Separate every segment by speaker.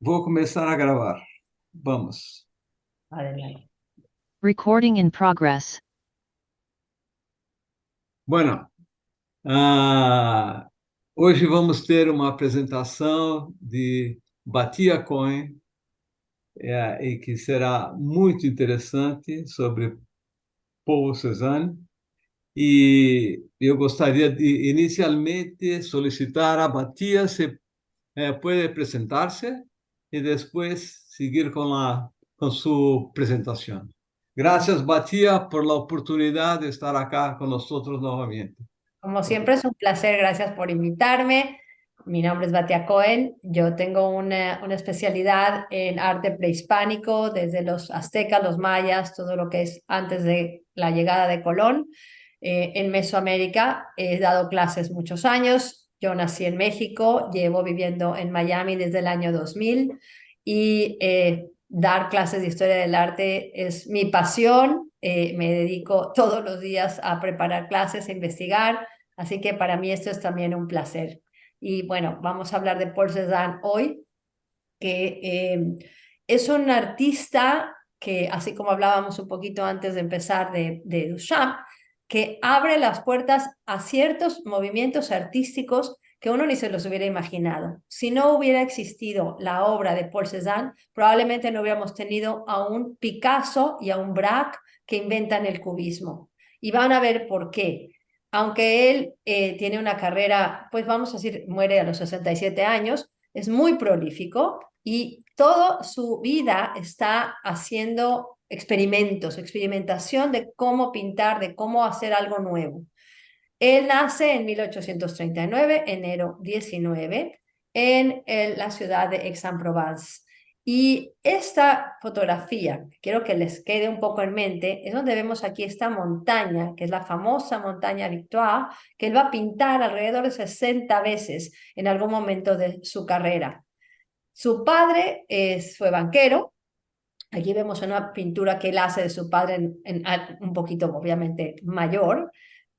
Speaker 1: Vou começar a gravar. Vamos.
Speaker 2: Adelante.
Speaker 3: Recording in progress.
Speaker 1: Bueno, hoje vamos ter uma apresentação de Batia Cohen, e que será muito interessante sobre Paul Cézanne. E eu gostaria de inicialmente solicitar a Batia se puede presentarse y después seguir con su presentación. Gracias, Batia, por la oportunidad de estar acá con nosotros nuevamente.
Speaker 2: Como siempre es un placer, gracias por invitarme. Mi nombre es Batia Cohen, yo tengo una especialidad en arte prehispánico, desde los aztecas, los mayas, todo lo que es antes de la llegada de Colón. En Mesoamérica he dado clases muchos años, yo nací en México, llevo viviendo en Miami desde el año 2000 y dar clases de historia del arte es mi pasión. Me dedico todos los días a preparar clases, a investigar. Así que para mí esto es también un placer. Y bueno, vamos a hablar de Paul Cézanne hoy, que es un artista que, así como hablábamos un poquito antes de empezar de Duchamp, que abre las puertas a ciertos movimientos artísticos que uno ni se los hubiera imaginado. Si no hubiera existido la obra de Paul Cézanne, probablemente no hubiéramos tenido a un Picasso y a un Braque que inventan el cubismo. Y van a ver por qué. Aunque él tiene una carrera, pues vamos a decir, muere a los 67 años, es muy prolífico y toda su vida está haciendo experimentos, experimentación de cómo pintar, de cómo hacer algo nuevo. Él nace en 1839, enero 19, en la ciudad de Aix-en-Provence. Y esta fotografía, que quiero que les quede un poco en mente, es donde vemos aquí esta montaña, que es la famosa montaña Victoire, que él va a pintar alrededor de 60 veces en algún momento de su carrera. Su padre fue banquero. Aquí vemos una pintura que él hace de su padre un poquito, obviamente, mayor,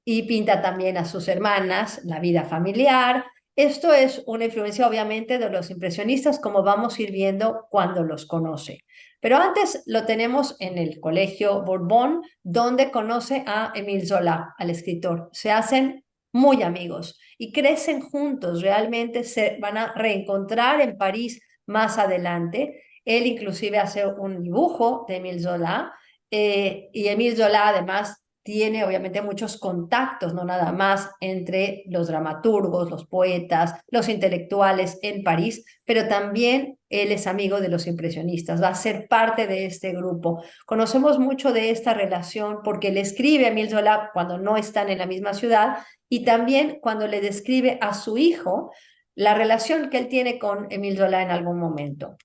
Speaker 2: y pinta también a sus hermanas, la vida familiar. Esto es una influencia, obviamente, de los impresionistas, como vamos a ir viendo cuando los conoce. Pero antes lo tenemos en el Colegio Bourbon, donde conoce a Émile Zola, al escritor. Se hacen muy amigos y crecen juntos. Realmente se van a reencontrar en París más adelante. Él inclusive hace un dibujo de Émile Zola, y Émile Zola además tiene obviamente muchos contactos, no nada más entre los dramaturgos, los poetas, los intelectuales en París, pero también él es amigo de los impresionistas, va a ser parte de este grupo. Conocemos mucho de esta relación porque le escribe a Émile Zola cuando no están en la misma ciudad y también cuando le describe a su hijo la relación que él tiene con Émile Zola en algún momento.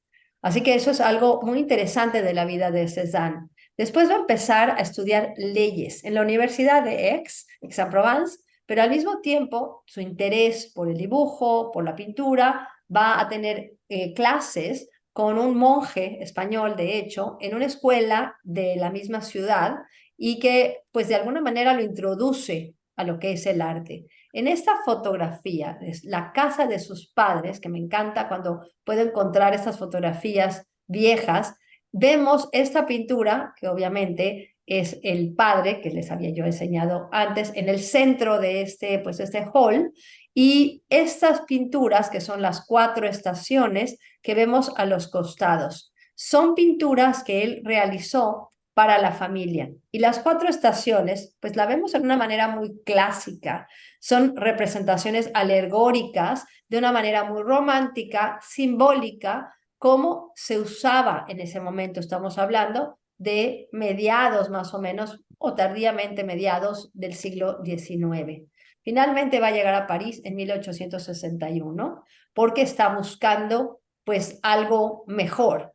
Speaker 2: Así que eso es algo muy interesante de la vida de Cézanne. Después va a empezar a estudiar leyes en la Universidad de Aix-en-Provence, pero al mismo tiempo su interés por el dibujo, por la pintura, va a tener clases con un monje español, de hecho, en una escuela de la misma ciudad y que pues de alguna manera lo introduce a lo que es el arte. En esta fotografía, es la casa de sus padres, que me encanta cuando puedo encontrar estas fotografías viejas, vemos esta pintura, que obviamente es el padre, que les había yo enseñado antes, en el centro de este hall, y estas pinturas, que son las 4 estaciones que vemos a los costados, son pinturas que él realizó para la familia. Y las 4 estaciones, pues la vemos en una manera muy clásica, son representaciones alegóricas de una manera muy romántica, simbólica, como se usaba en ese momento. Estamos hablando de mediados más o menos, o tardíamente mediados del siglo XIX. Finalmente va a llegar a París en 1861 porque está buscando pues algo mejor.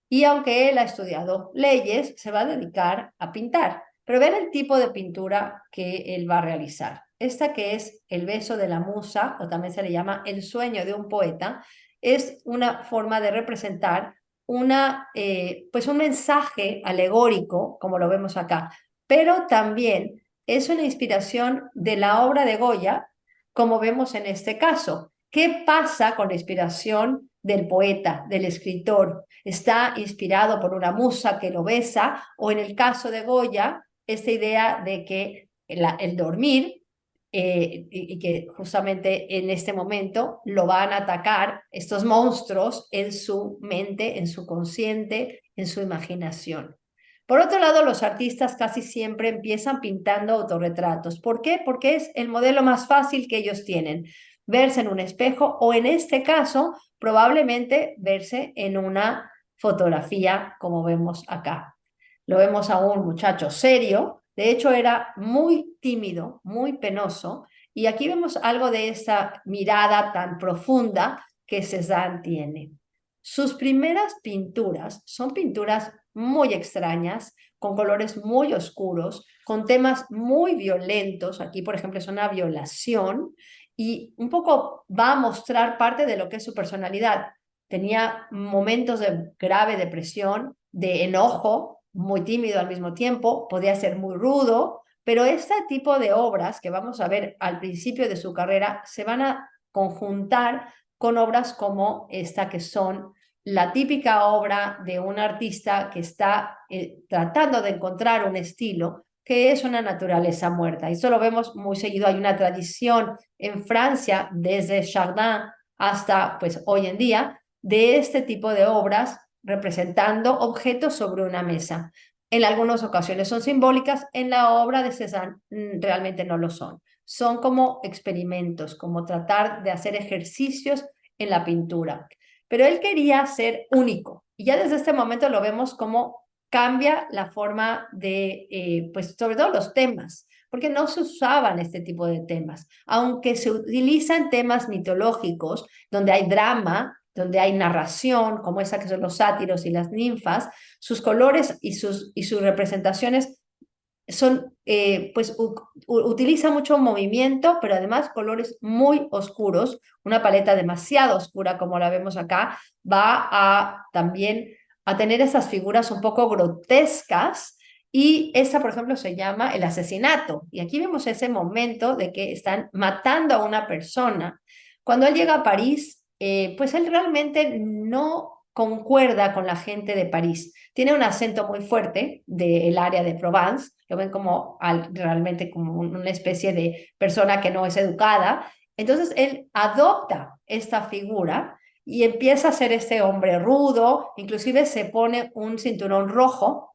Speaker 2: Y aunque él ha estudiado leyes, se va a dedicar a pintar. Pero vean el tipo de pintura que él va a realizar. Esta, que es El beso de la musa, o también se le llama El sueño de un poeta, es una forma de representar pues un mensaje alegórico, como lo vemos acá, pero también es una inspiración de la obra de Goya, como vemos en este caso. ¿Qué pasa con la inspiración del poeta, del escritor. Está inspirado por una musa que lo besa, o en el caso de Goya, esta idea de que el dormir, y que justamente en este momento lo van a atacar estos monstruos en su mente, en su consciente, en su imaginación. Por otro lado, los artistas casi siempre empiezan pintando autorretratos. ¿Por qué? Porque es el modelo más fácil que ellos tienen. Verse en un espejo o en este caso, probablemente verse en una fotografía como vemos acá. Lo vemos a un muchacho serio, de hecho era muy tímido, muy penoso, y aquí vemos algo de esa mirada tan profunda que Cézanne tiene. Sus primeras pinturas son pinturas muy extrañas, con colores muy oscuros, con temas muy violentos. Aquí, por ejemplo, es una violación y un poco va a mostrar parte de lo que es su personalidad. Tenía momentos de grave depresión, de enojo, muy tímido al mismo tiempo, podía ser muy rudo, pero este tipo de obras que vamos a ver al principio de su carrera se van a conjuntar con obras como esta, que son la típica obra de un artista que está tratando de encontrar un estilo, que es una naturaleza muerta. Y eso lo vemos muy seguido. Hay una tradición en Francia, desde Chardin hasta pues hoy en día, de este tipo de obras representando objetos sobre una mesa. En algunas ocasiones son simbólicas, en la obra de Cézanne realmente no lo son. Son como experimentos, como tratar de hacer ejercicios en la pintura. Pero él quería ser único. Y ya desde este momento lo vemos como cambia la forma de, pues sobre todo los temas, porque no se usaban este tipo de temas, aunque se utilizan temas mitológicos, donde hay drama, donde hay narración, como esa que son los sátiros y las ninfas. Sus colores y sus representaciones son, pues utiliza mucho movimiento, pero además colores muy oscuros. Una paleta demasiado oscura, como la vemos acá, va a también a tener esas figuras un poco grotescas, y esa, por ejemplo, se llama el asesinato. Y aquí vemos ese momento de que están matando a una persona. Cuando él llega a París, pues él realmente no concuerda con la gente de París. Tiene un acento muy fuerte del área de Provence, lo ven como realmente como una especie de persona que no es educada. Entonces él adopta esta figura y empieza a ser este hombre rudo, inclusive se pone un cinturón rojo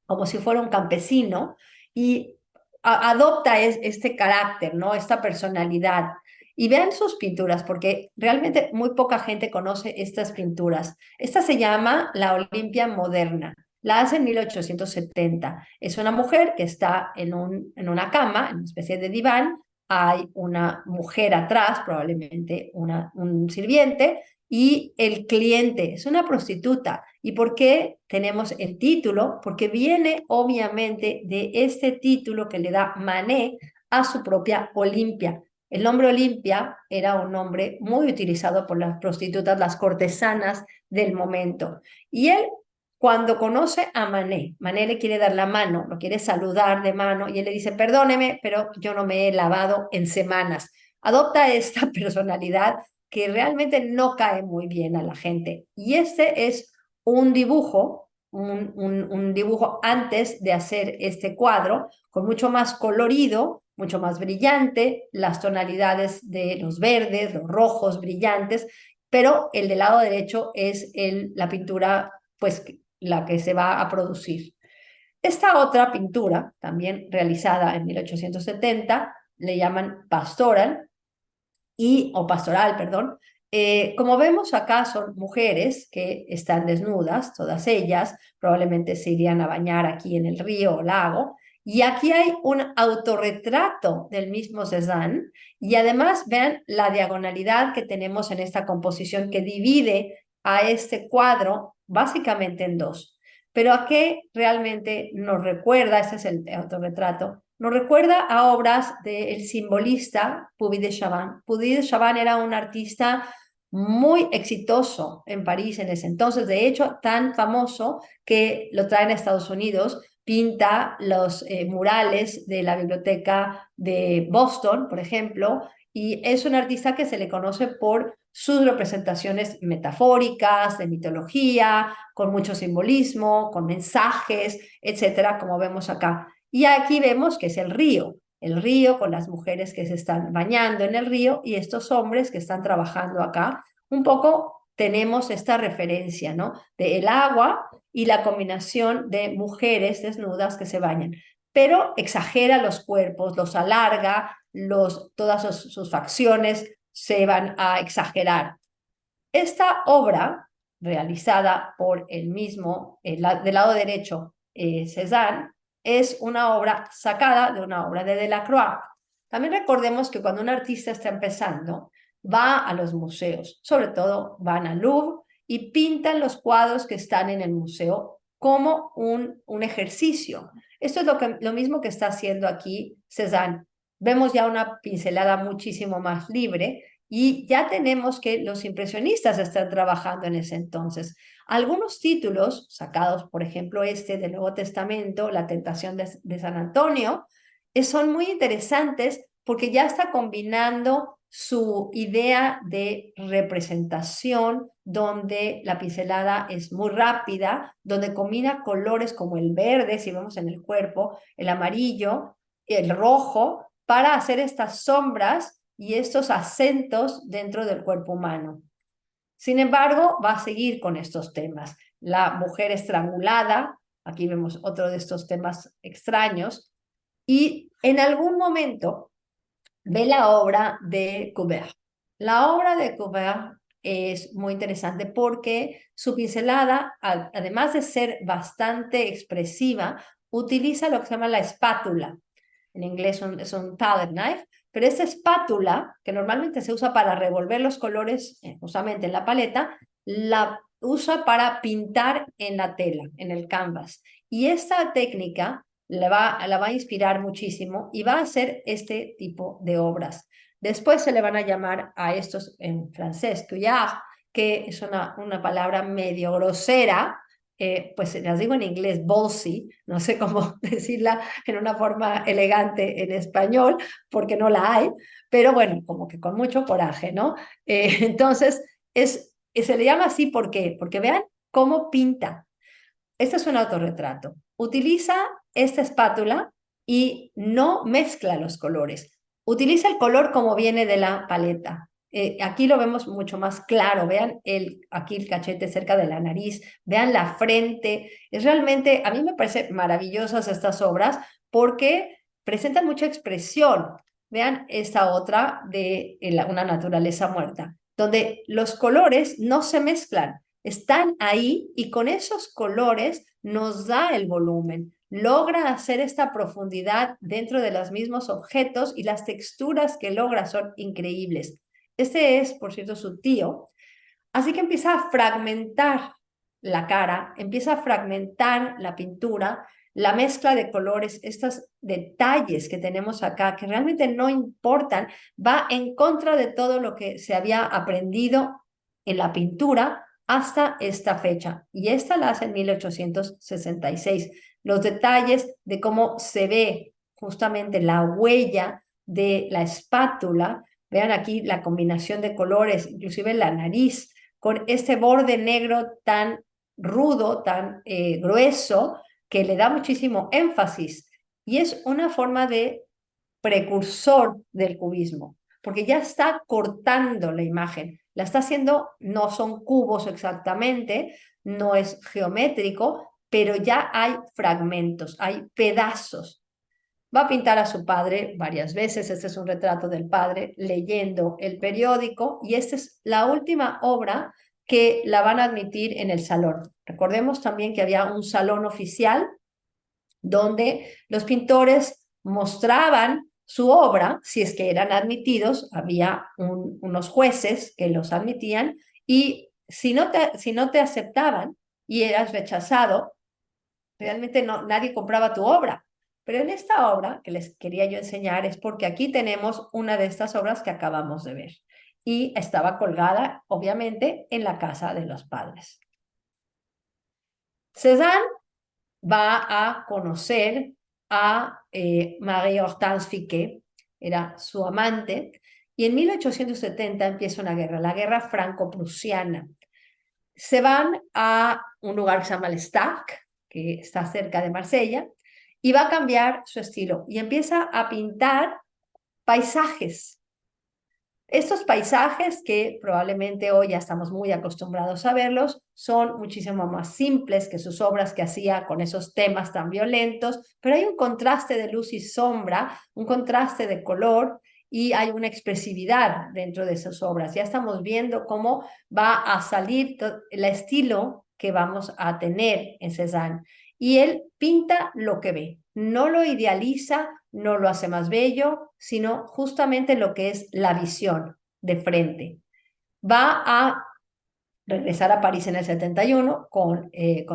Speaker 2: como si fuera un campesino, y adopta este carácter, ¿no? Esta personalidad. Y vean sus pinturas, porque realmente muy poca gente conoce estas pinturas. Esta se llama La Olimpia Moderna. La hace en 1870. Es una mujer que está en una cama, en una especie de diván. Hay una mujer atrás, probablemente un sirviente, y el cliente es una prostituta. ¿Y por qué tenemos el título? Porque viene obviamente de este título que le da Manet a su propia Olimpia. El nombre Olimpia era un nombre muy utilizado por las prostitutas, las cortesanas del momento. Y él, cuando conoce a Manet, Manet le quiere dar la mano, lo quiere saludar de mano, y él le dice: perdóneme, pero yo no me he lavado en semanas. Adopta esta personalidad que realmente no cae muy bien a la gente. Y este es un dibujo, un dibujo antes de hacer este cuadro, con mucho más colorido, mucho más brillante, las tonalidades de los verdes, los rojos brillantes, pero el del lado derecho es la pintura, pues la que se va a producir. Esta otra pintura, también realizada en 1870, le llaman pastoral, o pastoral, perdón. Como vemos acá, son mujeres que están desnudas, todas ellas, probablemente se irían a bañar aquí en el río o lago, y aquí hay un autorretrato del mismo Cézanne, y además vean la diagonalidad que tenemos en esta composición que divide a este cuadro básicamente en dos. Pero ¿a qué realmente nos recuerda? Este es el autorretrato. Nos recuerda a obras del simbolista Puvis de Chavannes. Puvis de Chavannes era un artista muy exitoso en París en ese entonces, de hecho tan famoso que lo traen a Estados Unidos. Pinta los murales de la biblioteca de Boston, por ejemplo, y es un artista que se le conoce por sus representaciones metafóricas, de mitología, con mucho simbolismo, con mensajes, etcétera, como vemos acá. Y aquí vemos que es el río con las mujeres que se están bañando en el río y estos hombres que están trabajando acá. Un poco tenemos esta referencia, ¿no? De el agua y la combinación de mujeres desnudas que se bañan, pero exagera los cuerpos, los alarga, todas sus facciones se van a exagerar. Esta obra, realizada por el mismo, del lado derecho, Cézanne, es una obra sacada de una obra de Delacroix. También recordemos que cuando un artista está empezando, va a los museos, sobre todo van al Louvre y pintan los cuadros que están en el museo como un ejercicio. Esto es lo mismo que está haciendo aquí Cézanne. Vemos ya una pincelada muchísimo más libre y ya tenemos que los impresionistas están trabajando en ese entonces. Algunos títulos sacados, por ejemplo, este del Nuevo Testamento, La Tentación de San Antonio, son muy interesantes porque ya está combinando su idea de representación, donde la pincelada es muy rápida, donde combina colores como el verde, si vemos en el cuerpo, el amarillo, el rojo, para hacer estas sombras y estos acentos dentro del cuerpo humano. Sin embargo, va a seguir con estos temas. La mujer estrangulada, aquí vemos otro de estos temas extraños, y en algún momento ve la obra de Courbet. La obra de Courbet es muy interesante porque su pincelada, además de ser bastante expresiva, utiliza lo que se llama la espátula. En inglés es un palette knife, pero esta espátula, que normalmente se usa para revolver los colores, justamente en la paleta, la usa para pintar en la tela, en el canvas. Y esta técnica la va a inspirar muchísimo y va a hacer este tipo de obras. Después se le van a llamar a estos en francés, cuillard, que es una palabra medio grosera, pues las digo en inglés, ballsy, no sé cómo decirla en una forma elegante en español, porque no la hay, pero bueno, como que con mucho coraje, ¿no? Entonces, se le llama así, ¿por qué? Porque vean cómo pinta. Este es un autorretrato. Utiliza esta espátula y no mezcla los colores. Utiliza el color como viene de la paleta. Aquí lo vemos mucho más claro. Vean aquí el cachete cerca de la nariz. Vean la frente. Es realmente, a mí me parecen maravillosas estas obras porque presentan mucha expresión. Vean esta otra de una naturaleza muerta, donde los colores no se mezclan, están ahí y con esos colores nos da el volumen, logra hacer esta profundidad dentro de los mismos objetos y las texturas que logra son increíbles. Este es, por cierto, su tío, así que empieza a fragmentar la cara, empieza a fragmentar la pintura, la mezcla de colores, estos detalles que tenemos acá, que realmente no importan, va en contra de todo lo que se había aprendido en la pintura hasta esta fecha. Y esta la hace en 1866. Los detalles de cómo se ve justamente la huella de la espátula, vean aquí la combinación de colores, inclusive la nariz, con este borde negro tan rudo, tan grueso, que le da muchísimo énfasis. Y es una forma de precursor del cubismo, porque ya está cortando la imagen. La está haciendo, no son cubos exactamente, no es geométrico, pero ya hay fragmentos, hay pedazos. Va a pintar a su padre varias veces. Este es un retrato del padre leyendo el periódico y esta es la última obra que la van a admitir en el salón. Recordemos también que había un salón oficial donde los pintores mostraban su obra, si es que eran admitidos, había unos jueces que los admitían y si no te aceptaban y eras rechazado, realmente nadie compraba tu obra. Pero en esta obra que les quería yo enseñar es porque aquí tenemos una de estas obras que acabamos de ver. Y estaba colgada, obviamente, en la casa de los padres. Cézanne va a conocer a Marie Hortense Fiquet, era su amante, y en 1870 empieza una guerra, la guerra franco-prusiana. Se van a un lugar que se llama el Stac, que está cerca de Marsella, y va a cambiar su estilo y empieza a pintar paisajes. Estos paisajes, que probablemente hoy ya estamos muy acostumbrados a verlos, son muchísimo más simples que sus obras que hacía con esos temas tan violentos, pero hay un contraste de luz y sombra, un contraste de color y hay una expresividad dentro de esas obras. Ya estamos viendo cómo va a salir el estilo que vamos a tener en Cézanne. Y él pinta lo que ve, no lo idealiza, no lo hace más bello, sino justamente lo que es la visión de frente. Va a regresar a París en el 71 con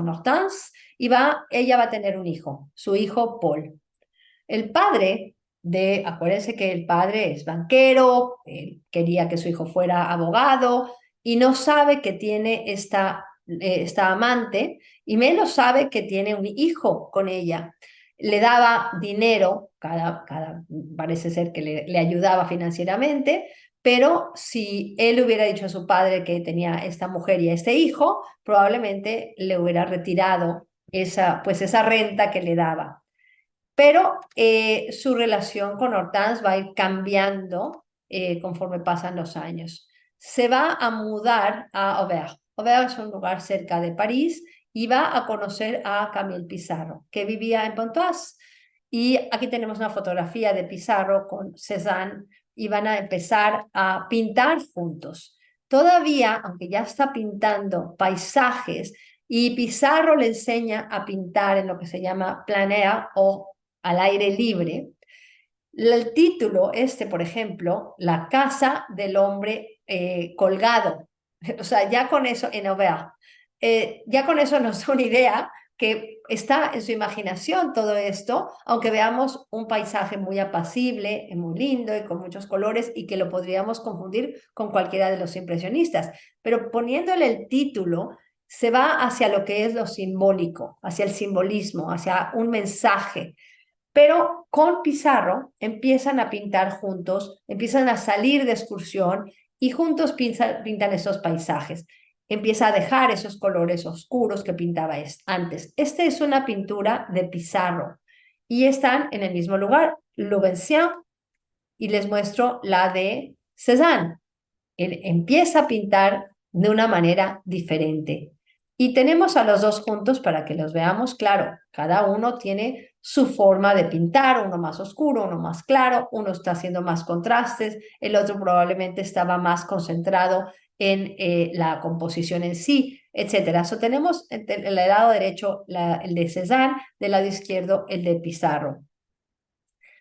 Speaker 2: Hortense y ella va a tener un hijo, su hijo Paul. El padre acuérdense que el padre es banquero, quería que su hijo fuera abogado y no sabe que tiene esta amante y menos sabe que tiene un hijo con ella. Le daba dinero, parece ser que le ayudaba financieramente, pero si él hubiera dicho a su padre que tenía esta mujer y este hijo, probablemente le hubiera retirado esa renta que le daba. Pero su relación con Hortense va a ir cambiando conforme pasan los años. Se va a mudar a Auvers. Auvers es un lugar cerca de París y va a conocer a Camille Pissarro, que vivía en Pontoise. Y aquí tenemos una fotografía de Pissarro con Cézanne y van a empezar a pintar juntos. Todavía, aunque ya está pintando paisajes, y Pissarro le enseña a pintar en lo que se llama plein air o al aire libre. El título por ejemplo, La casa del hombre colgado. O sea, ya con eso, en Auvers, ya con eso nos da una idea que está en su imaginación todo esto, aunque veamos un paisaje muy apacible, muy lindo y con muchos colores y que lo podríamos confundir con cualquiera de los impresionistas. Pero poniéndole el título, se va hacia lo que es lo simbólico, hacia el simbolismo, hacia un mensaje. Pero con Pissarro empiezan a pintar juntos, empiezan a salir de excursión y juntos pintan esos paisajes. Empieza a dejar esos colores oscuros que pintaba antes. Esta es una pintura de Pissarro y están en el mismo lugar, Louveciennes, y les muestro la de Cézanne. Él empieza a pintar de una manera diferente. Y tenemos a los dos juntos para que los veamos. Claro, cada uno tiene su forma de pintar, uno más oscuro, uno más claro, uno está haciendo más contrastes, el otro probablemente estaba más concentrado en la composición en sí, etc. So, tenemos el lado derecho el de Cézanne, del lado izquierdo el de Pissarro.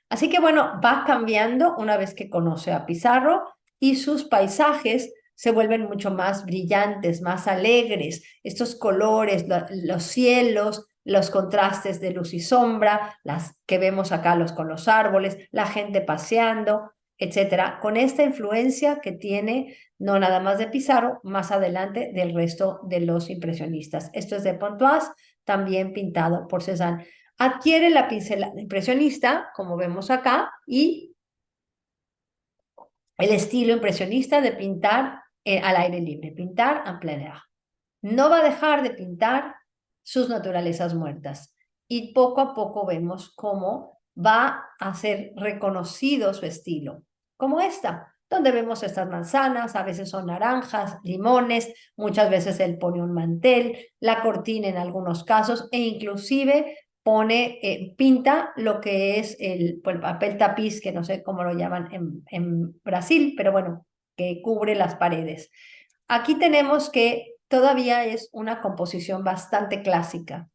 Speaker 2: Así que bueno, va cambiando una vez que conoce a Pissarro y sus paisajes se vuelven mucho más brillantes, más alegres. Estos colores, los cielos, los contrastes de luz y sombra, las que vemos acá con los árboles, la gente paseando, etcétera, con esta influencia que tiene no nada más de Pissarro, más adelante del resto de los impresionistas. Esto es de Pontoise, también pintado por Cézanne. Adquiere la pincelada impresionista, como vemos acá, y el estilo impresionista de pintar al aire libre, pintar en plein air. No va a dejar de pintar sus naturalezas muertas y poco a poco vemos cómo va a ser reconocido su estilo, como esta, donde vemos estas manzanas, a veces son naranjas, limones, muchas veces él pone un mantel, la cortina en algunos casos e inclusive pinta lo que es el papel tapiz, que no sé cómo lo llaman en Brasil, pero bueno, que cubre las paredes. Aquí tenemos que todavía es una composición bastante clásica.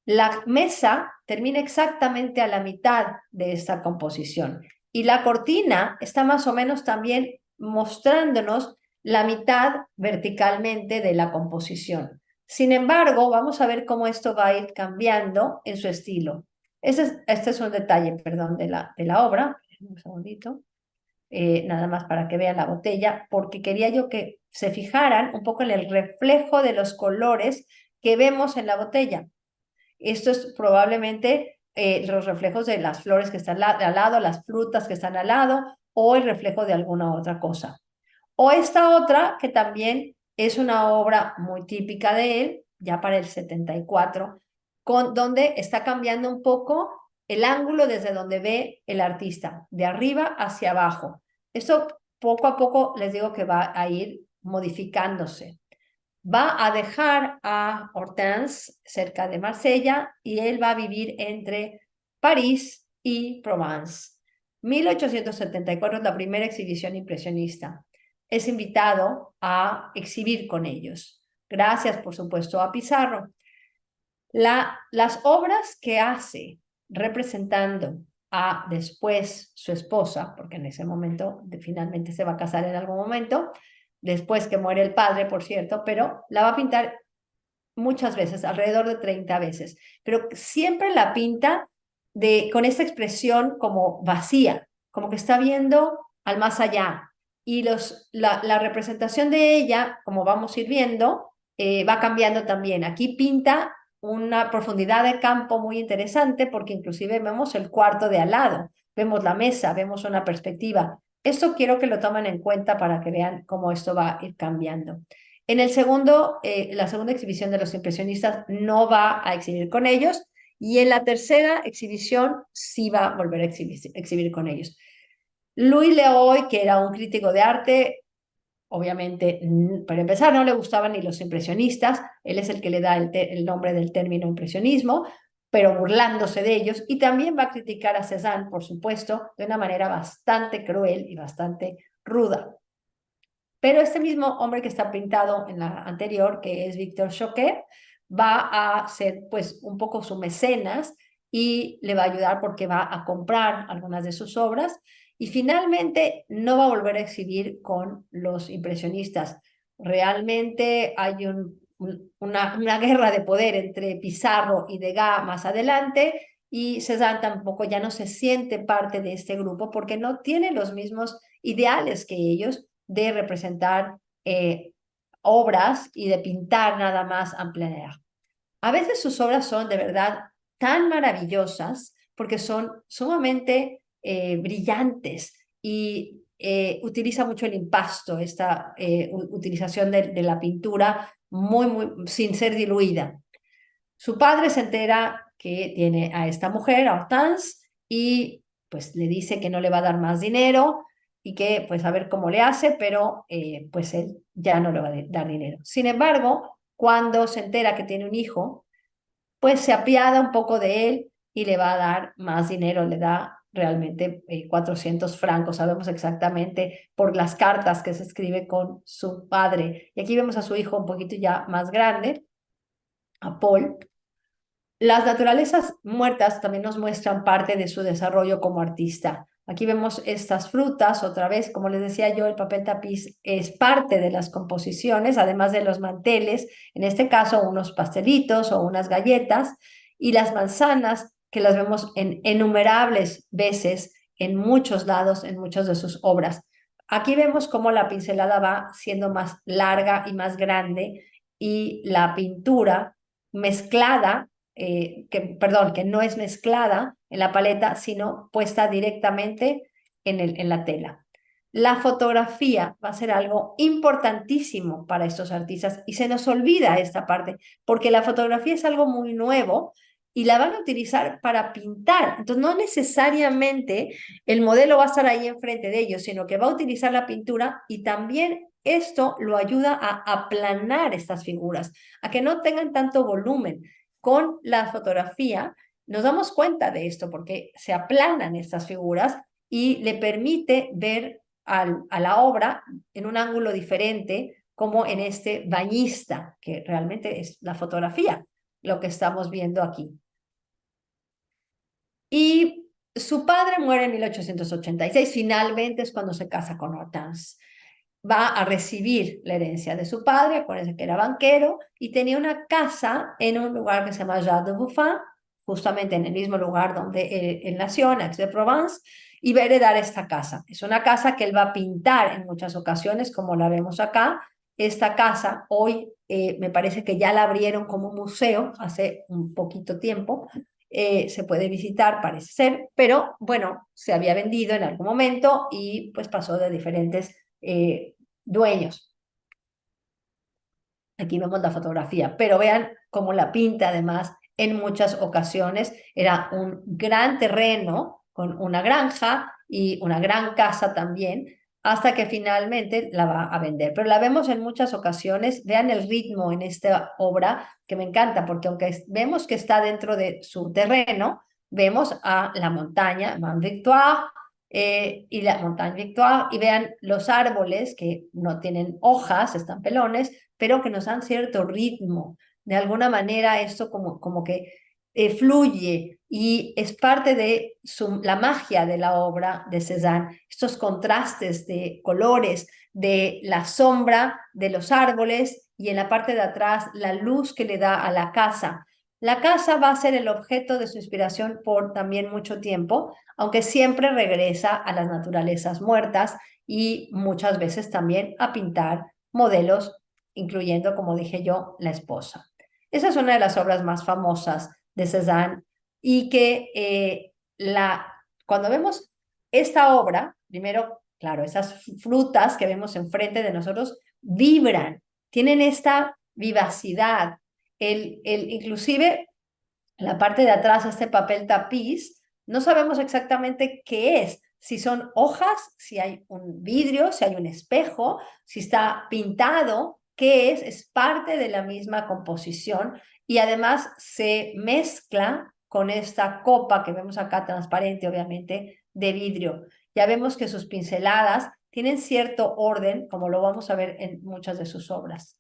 Speaker 2: La mesa termina exactamente a la mitad de esta composición y la cortina está más o menos también mostrándonos la mitad verticalmente de la composición. Sin embargo, vamos a ver cómo esto va a ir cambiando en su estilo. Este es un detalle, perdón, de la obra. Un segundito. Nada más para que vean la botella, porque quería yo que se fijaran un poco en el reflejo de los colores que vemos en la botella. Esto es probablemente los reflejos de las flores que están al lado, las frutas que están al lado, o el reflejo de alguna otra cosa. O esta otra, que también es una obra muy típica de él, ya para el 74, donde está cambiando un poco el ángulo desde donde ve el artista, de arriba hacia abajo. Esto poco a poco les digo que va a ir modificándose. Va a dejar a Hortense cerca de Marsella y él va a vivir entre París y Provence. 1874 es la primera exhibición impresionista. Es invitado a exhibir con ellos. Gracias, por supuesto, a Pizarro. Las obras que hace representando a después su esposa, porque en ese momento finalmente se va a casar en algún momento, después que muere el padre, por cierto, pero la va a pintar muchas veces, alrededor de 30 veces, pero siempre la pinta con esta expresión como vacía, como que está viendo al más allá. Y la representación de ella, como vamos a ir viendo, va cambiando también. Aquí pinta una profundidad de campo muy interesante porque inclusive vemos el cuarto de al lado, vemos la mesa, vemos una perspectiva. Esto quiero que lo tomen en cuenta para que vean cómo esto va a ir cambiando. En la segunda exhibición de los impresionistas no va a exhibir con ellos y en la tercera exhibición sí va a volver a exhibir con ellos. Louis Leoy, que era un crítico de arte, obviamente, para empezar, no le gustaban ni los impresionistas, él es el que le da el nombre del término impresionismo, pero burlándose de ellos, y también va a criticar a Cézanne, por supuesto, de una manera bastante cruel y bastante ruda. Pero este mismo hombre que está pintado en la anterior, que es Victor Choquet, va a ser pues un poco su mecenas y le va a ayudar porque va a comprar algunas de sus obras y finalmente no va a volver a exhibir con los impresionistas. Realmente hay una guerra de poder entre Pizarro y Degas más adelante y Cézanne tampoco ya no se siente parte de este grupo porque no tiene los mismos ideales que ellos de representar obras y de pintar nada más en plein air. A veces sus obras son de verdad tan maravillosas porque son sumamente brillantes y utiliza mucho el impasto, esta utilización de la pintura sin ser diluida. Su padre se entera que tiene a esta mujer, a Hortense, y pues le dice que no le va a dar más dinero y que pues a ver cómo le hace, pero pues él ya no le va a dar dinero. Sin embargo, cuando se entera que tiene un hijo, pues se apiada un poco de él y le va a dar más dinero, le da realmente 400 francos, sabemos exactamente por las cartas que se escribe con su padre. Y aquí vemos a su hijo un poquito ya más grande, a Paul. Las naturalezas muertas también nos muestran parte de su desarrollo como artista. Aquí vemos estas frutas, otra vez, como les decía yo, el papel tapiz es parte de las composiciones, además de los manteles, en este caso unos pastelitos o unas galletas, y las manzanas, que las vemos en innumerables veces en muchos lados, en muchas de sus obras. Aquí vemos cómo la pincelada va siendo más larga y más grande, y la pintura mezclada que no es mezclada en la paleta, sino puesta directamente en la tela. La fotografía va a ser algo importantísimo para estos artistas y se nos olvida esta parte, porque la fotografía es algo muy nuevo y la van a utilizar para pintar. Entonces, no necesariamente el modelo va a estar ahí enfrente de ellos, sino que va a utilizar la pintura y también esto lo ayuda a aplanar estas figuras, a que no tengan tanto volumen. Con la fotografía nos damos cuenta de esto porque se aplanan estas figuras y le permite ver a la obra en un ángulo diferente, como en este bañista, que realmente es la fotografía, lo que estamos viendo aquí. Y su padre muere en 1886, finalmente es cuando se casa con Hortense. Va a recibir la herencia de su padre, acuérdense que era banquero, y tenía una casa en un lugar que se llama Jardin de Buffin, justamente en el mismo lugar donde él nació, en Aix-de-Provence, y va a heredar esta casa. Es una casa que él va a pintar en muchas ocasiones, como la vemos acá. Esta casa hoy me parece que ya la abrieron como museo hace un poquito tiempo, se puede visitar, parece ser, pero bueno, se había vendido en algún momento y pues pasó de diferentes dueños. Aquí vemos la fotografía, pero vean cómo la pinta además en muchas ocasiones. Era un gran terreno con una granja y una gran casa también, hasta que finalmente la va a vender. Pero la vemos en muchas ocasiones. Vean el ritmo en esta obra que me encanta, porque aunque vemos que está dentro de su terreno, vemos a la montaña, Mont Victoire, y la montaña Victoire, y vean los árboles que no tienen hojas, están pelones, pero que nos dan cierto ritmo. De alguna manera esto como que fluye y es parte de la magia de la obra de Cézanne, estos contrastes de colores, de la sombra de los árboles y en la parte de atrás la luz que le da a la casa. La casa va a ser el objeto de su inspiración por también mucho tiempo, aunque siempre regresa a las naturalezas muertas y muchas veces también a pintar modelos, incluyendo, como dije yo, la esposa. Esa es una de las obras más famosas de Cézanne y que cuando vemos esta obra, primero, claro, esas frutas que vemos enfrente de nosotros vibran, tienen esta vivacidad, inclusive la parte de atrás, este papel tapiz, no sabemos exactamente qué es, si son hojas, si hay un vidrio, si hay un espejo, si está pintado, qué es parte de la misma composición y además se mezcla con esta copa que vemos acá transparente, obviamente, de vidrio. Ya vemos que sus pinceladas tienen cierto orden, como lo vamos a ver en muchas de sus obras.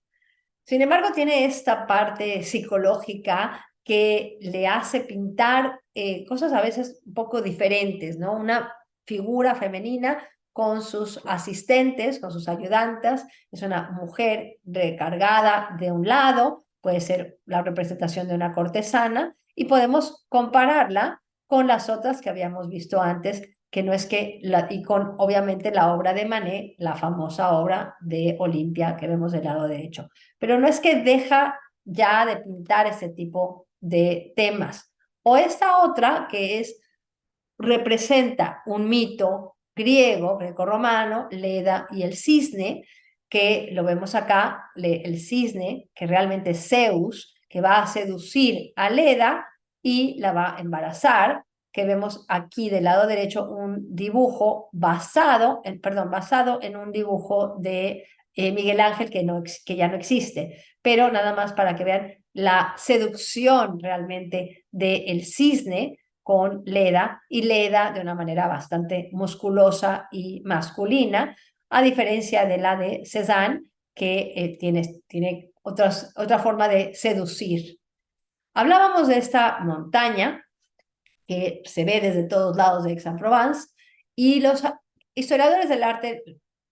Speaker 2: Sin embargo, tiene esta parte psicológica que le hace pintar cosas a veces un poco diferentes, ¿no? Una figura femenina con sus asistentes, con sus ayudantes, es una mujer recargada de un lado, puede ser la representación de una cortesana, y podemos compararla con las otras que habíamos visto antes, que no es que, y con obviamente la obra de Manet, la famosa obra de Olimpia que vemos del lado derecho. Pero no es que deja ya de pintar ese tipo de temas. O esta otra que representa un mito griego, grecorromano, Leda y el cisne, que lo vemos acá, el cisne, que realmente es Zeus, que va a seducir a Leda y la va a embarazar, que vemos aquí del lado derecho un dibujo basado en un dibujo de Miguel Ángel que ya no existe, pero nada más para que vean la seducción realmente del cisne con Leda, y Leda de una manera bastante musculosa y masculina, a diferencia de la de Cézanne, que tiene otra forma de seducir. Hablábamos de esta montaña que se ve desde todos lados de Aix-en-Provence, y los historiadores del arte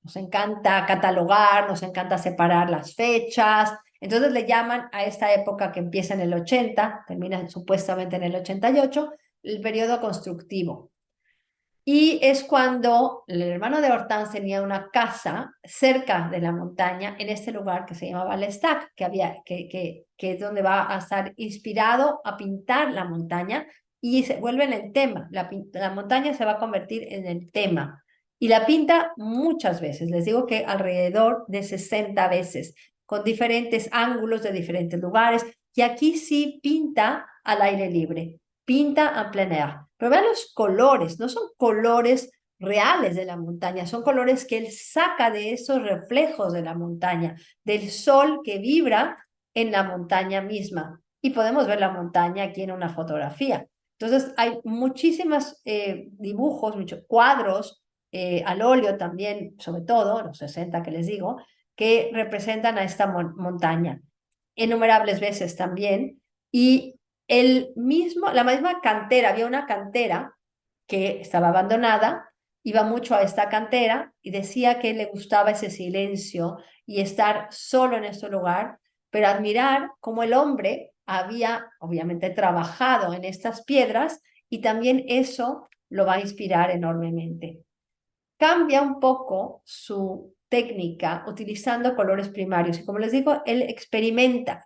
Speaker 2: nos encanta catalogar, nos encanta separar las fechas, entonces le llaman a esta época que empieza en el 80, termina supuestamente en el 88, el periodo constructivo. Y es cuando el hermano de Hortense tenía una casa cerca de la montaña, en este lugar que se llamaba L'Estaque, que es donde va a estar inspirado a pintar la montaña, y se vuelve en el tema. La montaña se va a convertir en el tema. Y la pinta muchas veces, les digo que alrededor de 60 veces, con diferentes ángulos de diferentes lugares. Y aquí sí pinta al aire libre, pinta en plein air. Pero vean los colores, no son colores reales de la montaña, son colores que él saca de esos reflejos de la montaña, del sol que vibra en la montaña misma. Y podemos ver la montaña aquí en una fotografía. Entonces hay muchísimos dibujos, muchos cuadros, al óleo también, sobre todo, los 60 que les digo, que representan a esta montaña. Innumerables veces también. Y la misma cantera, había una cantera que estaba abandonada, iba mucho a esta cantera y decía que le gustaba ese silencio y estar solo en este lugar, pero admirar cómo el hombre había obviamente trabajado en estas piedras, y también eso lo va a inspirar enormemente. Cambia un poco su técnica utilizando colores primarios y, como les digo, él experimenta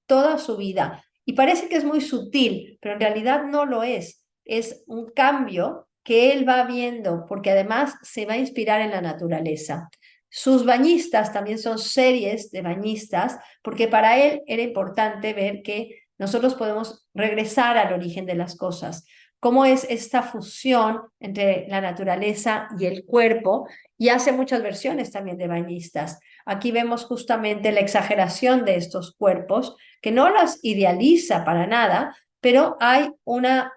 Speaker 2: toda su vida, Y parece que es muy sutil, pero en realidad no lo es. Es un cambio que él va viendo, porque además se va a inspirar en la naturaleza. Sus bañistas también son series de bañistas, porque para él era importante ver que nosotros podemos regresar al origen de las cosas. Cómo es esta fusión entre la naturaleza y el cuerpo, y hace muchas versiones también de bañistas. Aquí vemos justamente la exageración de estos cuerpos, que no las idealiza para nada, pero hay una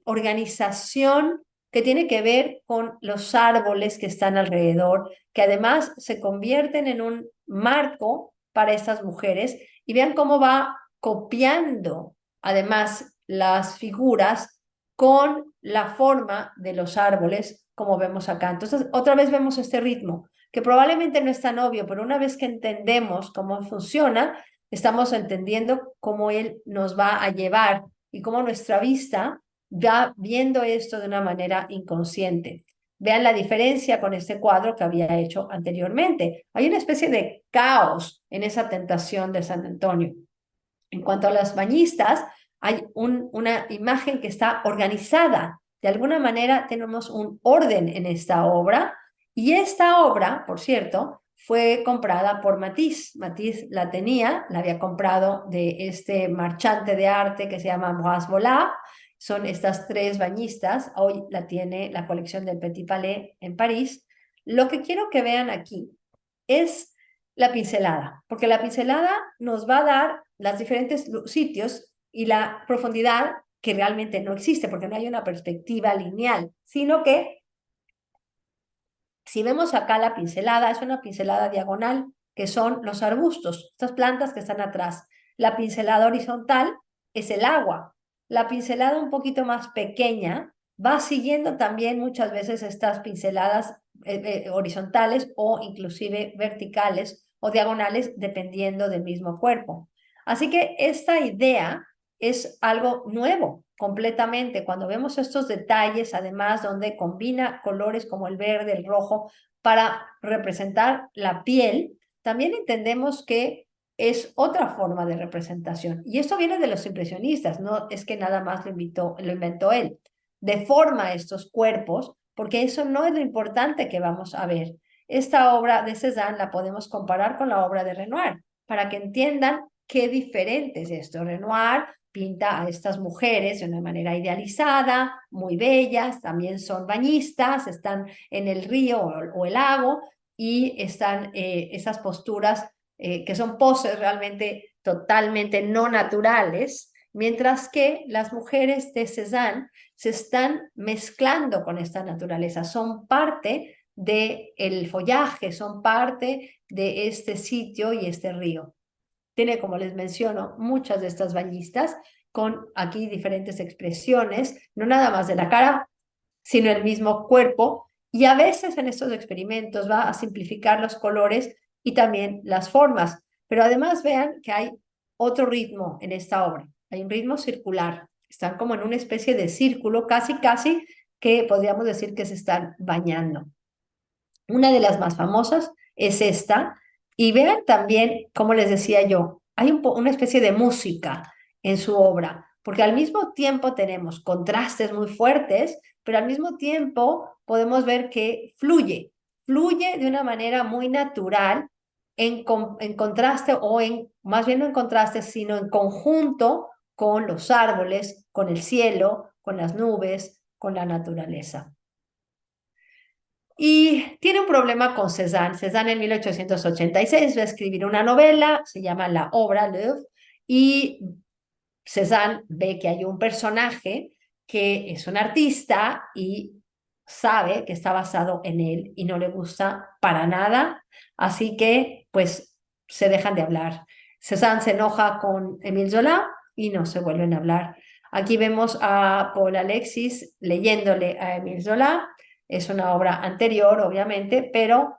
Speaker 2: organización que tiene que ver con los árboles que están alrededor, que además se convierten en un marco para estas mujeres, y vean cómo va copiando además las figuras con la forma de los árboles, como vemos acá. Entonces, otra vez vemos este ritmo, que probablemente no es tan obvio, pero una vez que entendemos cómo funciona, estamos entendiendo cómo él nos va a llevar y cómo nuestra vista va viendo esto de una manera inconsciente. Vean la diferencia con este cuadro que había hecho anteriormente. Hay una especie de caos en esa tentación de San Antonio. En cuanto a las bañistas, hay una imagen que está organizada. De alguna manera tenemos un orden en esta obra, y esta obra, por cierto, fue comprada por Matisse. Matisse la tenía, la había comprado de este marchante de arte que se llama Ambroise Vollard. Son estas tres bañistas. Hoy la tiene la colección del Petit Palais en París. Lo que quiero que vean aquí es la pincelada, porque la pincelada nos va a dar los diferentes sitios y la profundidad que realmente no existe, porque no hay una perspectiva lineal, sino que si vemos acá la pincelada, es una pincelada diagonal, que son los arbustos, estas plantas que están atrás. La pincelada horizontal es el agua. La pincelada un poquito más pequeña va siguiendo también muchas veces estas pinceladas horizontales o inclusive verticales o diagonales, dependiendo del mismo cuerpo. Así que esta idea es algo nuevo completamente. Cuando vemos estos detalles, además, donde combina colores como el verde, el rojo, para representar la piel, también entendemos que es otra forma de representación. Y esto viene de los impresionistas, no es que nada más lo inventó él. Deforma estos cuerpos, porque eso no es lo importante que vamos a ver. Esta obra de Cézanne la podemos comparar con la obra de Renoir, para que entiendan qué diferente es esto. Renoir pinta a estas mujeres de una manera idealizada, muy bellas, también son bañistas, están en el río o el lago, y están esas posturas que son poses realmente totalmente no naturales, mientras que las mujeres de Cézanne se están mezclando con esta naturaleza, son parte del follaje, son parte de este sitio y este río. Tiene, como les menciono, muchas de estas bañistas con aquí diferentes expresiones, no nada más de la cara, sino el mismo cuerpo. Y a veces en estos experimentos va a simplificar los colores y también las formas. Pero además vean que hay otro ritmo en esta obra. Hay un ritmo circular. Están como en una especie de círculo, casi que podríamos decir que se están bañando. Una de las más famosas es esta. Y vean también, como les decía yo, hay una especie de música en su obra, porque al mismo tiempo tenemos contrastes muy fuertes, pero al mismo tiempo podemos ver que fluye de una manera muy natural, en contraste, o más bien no en contraste, sino en conjunto con los árboles, con el cielo, con las nubes, con la naturaleza. Y tiene un problema con Cézanne. Cézanne en 1886 va a escribir una novela, se llama La Obra, L'Œuvre, y Cézanne ve que hay un personaje que es un artista y sabe que está basado en él y no le gusta para nada, así que pues se dejan de hablar. Cézanne se enoja con Émile Zola y no se vuelven a hablar. Aquí vemos a Paul Alexis leyéndole a Émile Zola. Es una obra anterior, obviamente, pero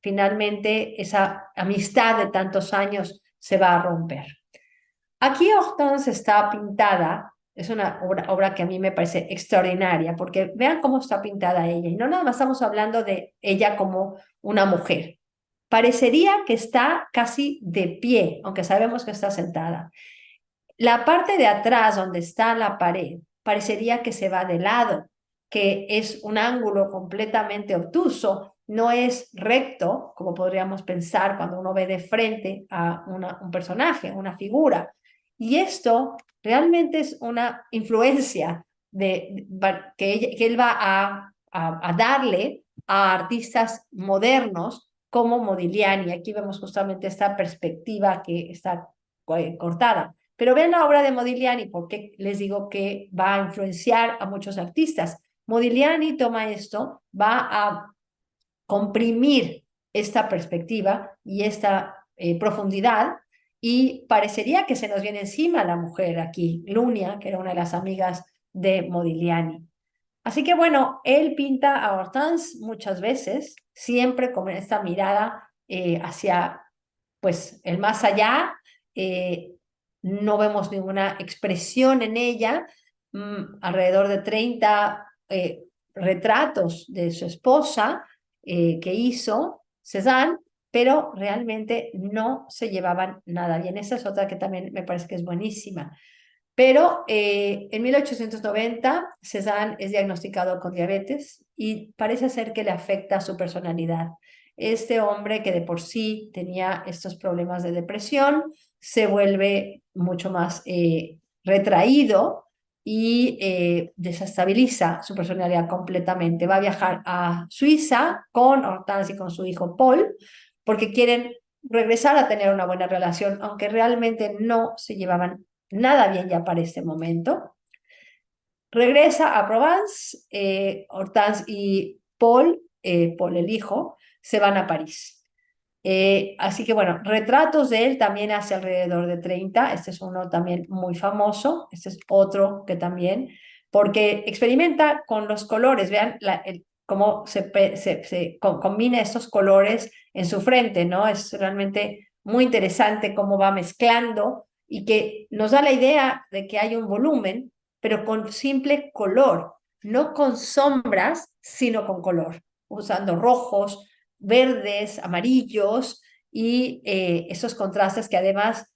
Speaker 2: finalmente esa amistad de tantos años se va a romper. Aquí Hortense está pintada, es una obra que a mí me parece extraordinaria, porque vean cómo está pintada ella, y no nada más estamos hablando de ella como una mujer. Parecería que está casi de pie, aunque sabemos que está sentada. la parte de atrás donde está la pared parecería que se va de lado, que es un ángulo completamente obtuso, no es recto, como podríamos pensar cuando uno ve de frente a un personaje, una figura. Y esto realmente es una influencia que él va a darle a artistas modernos como Modigliani. Aquí vemos justamente esta perspectiva que está cortada. Pero ven la obra de Modigliani, porque les digo que va a influenciar a muchos artistas. Modigliani toma esto, va a comprimir esta perspectiva y esta profundidad, y parecería que se nos viene encima la mujer aquí, Lunia, que era una de las amigas de Modigliani. Así que bueno, él pinta a Hortense muchas veces, siempre con esta mirada hacia pues el más allá. No vemos ninguna expresión en ella. Alrededor de 30 retratos de su esposa que hizo Cézanne, pero realmente no se llevaban nada bien. Esa es otra que también me parece que es buenísima. Pero en 1890 Cézanne es diagnosticado con diabetes y parece ser que le afecta su personalidad. Este hombre que de por sí tenía estos problemas de depresión se vuelve mucho más retraído y desestabiliza su personalidad completamente. Va a viajar a Suiza con Hortense y con su hijo Paul porque quieren regresar a tener una buena relación, aunque realmente no se llevaban nada bien ya para este momento. Regresa a Provence, Hortense y Paul el hijo, se van a París. Así que bueno, retratos de él también hace alrededor de 30. Este es uno también muy famoso. Este es otro que también, porque experimenta con los colores. Vean cómo se combina estos colores en su frente, ¿no? Es realmente muy interesante cómo va mezclando y que nos da la idea de que hay un volumen, pero con simple color, no con sombras, sino con color, usando rojos, verdes, amarillos y esos contrastes que además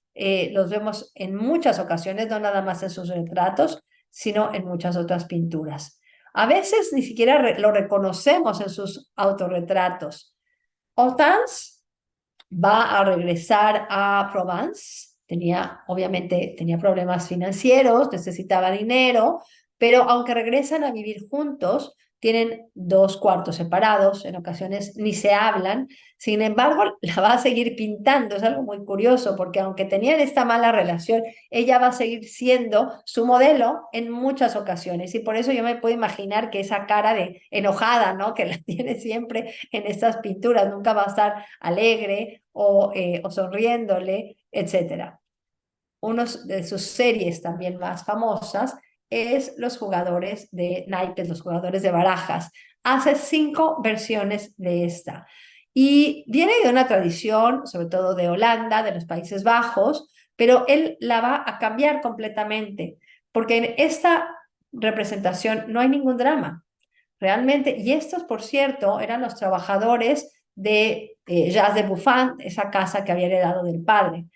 Speaker 2: los vemos en muchas ocasiones, no nada más en sus retratos, sino en muchas otras pinturas. A veces ni siquiera lo reconocemos en sus autorretratos. Hortense va a regresar a Provence. Obviamente tenía problemas financieros, necesitaba dinero, pero aunque regresan a vivir juntos, tienen 2 cuartos separados, en ocasiones ni se hablan. Sin embargo, la va a seguir pintando. Es algo muy curioso porque aunque tenían esta mala relación, ella va a seguir siendo su modelo en muchas ocasiones. Y por eso yo me puedo imaginar que esa cara de enojada, ¿no?, que la tiene siempre en estas pinturas, nunca va a estar alegre o sonriéndole, etcétera. Una de sus series también más famosas es Los jugadores de naipes, los jugadores de barajas. Hace 5 versiones de esta. Y viene de una tradición, sobre todo de Holanda, de los Países Bajos, pero él la va a cambiar completamente, porque en esta representación no hay ningún drama, realmente. Y estos, por cierto, eran los trabajadores de Jazz de Buffon, esa casa que había heredado del padre,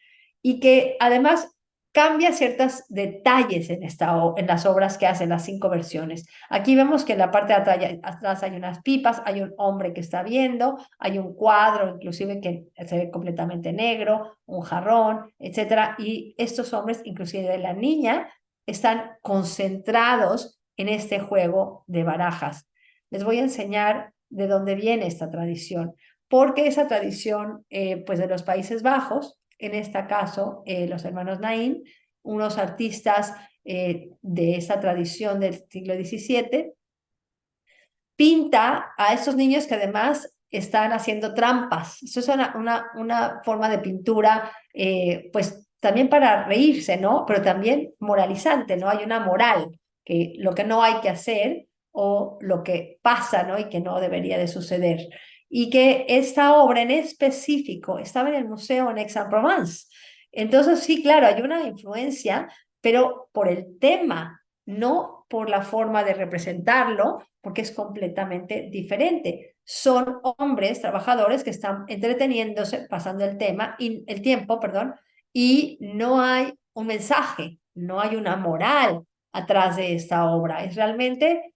Speaker 2: y que además cambia ciertos detalles en las obras que hace, las 5 versiones. Aquí vemos que en la parte de atrás hay unas pipas, hay un hombre que está viendo, hay un cuadro inclusive que se ve completamente negro, un jarrón, etcétera. Y estos hombres, inclusive de la niña, están concentrados en este juego de barajas. Les voy a enseñar de dónde viene esta tradición, porque esa tradición pues de los Países Bajos, en este caso los hermanos Nain, unos artistas de esa tradición del siglo XVII, pinta a estos niños que además están haciendo trampas. Eso es una forma de pintura, pues también para reírse, ¿no? Pero también moralizante, ¿no? Hay una moral, que lo que no hay que hacer o lo que pasa, ¿no?, y que no debería de suceder. Y que esta obra en específico estaba en el museo en Aix-en-Provence. Entonces, sí, claro, hay una influencia, pero por el tema, no por la forma de representarlo, porque es completamente diferente. Son hombres trabajadores que están entreteniéndose, pasando el tiempo, perdón, y no hay un mensaje, no hay una moral atrás de esta obra. Es realmente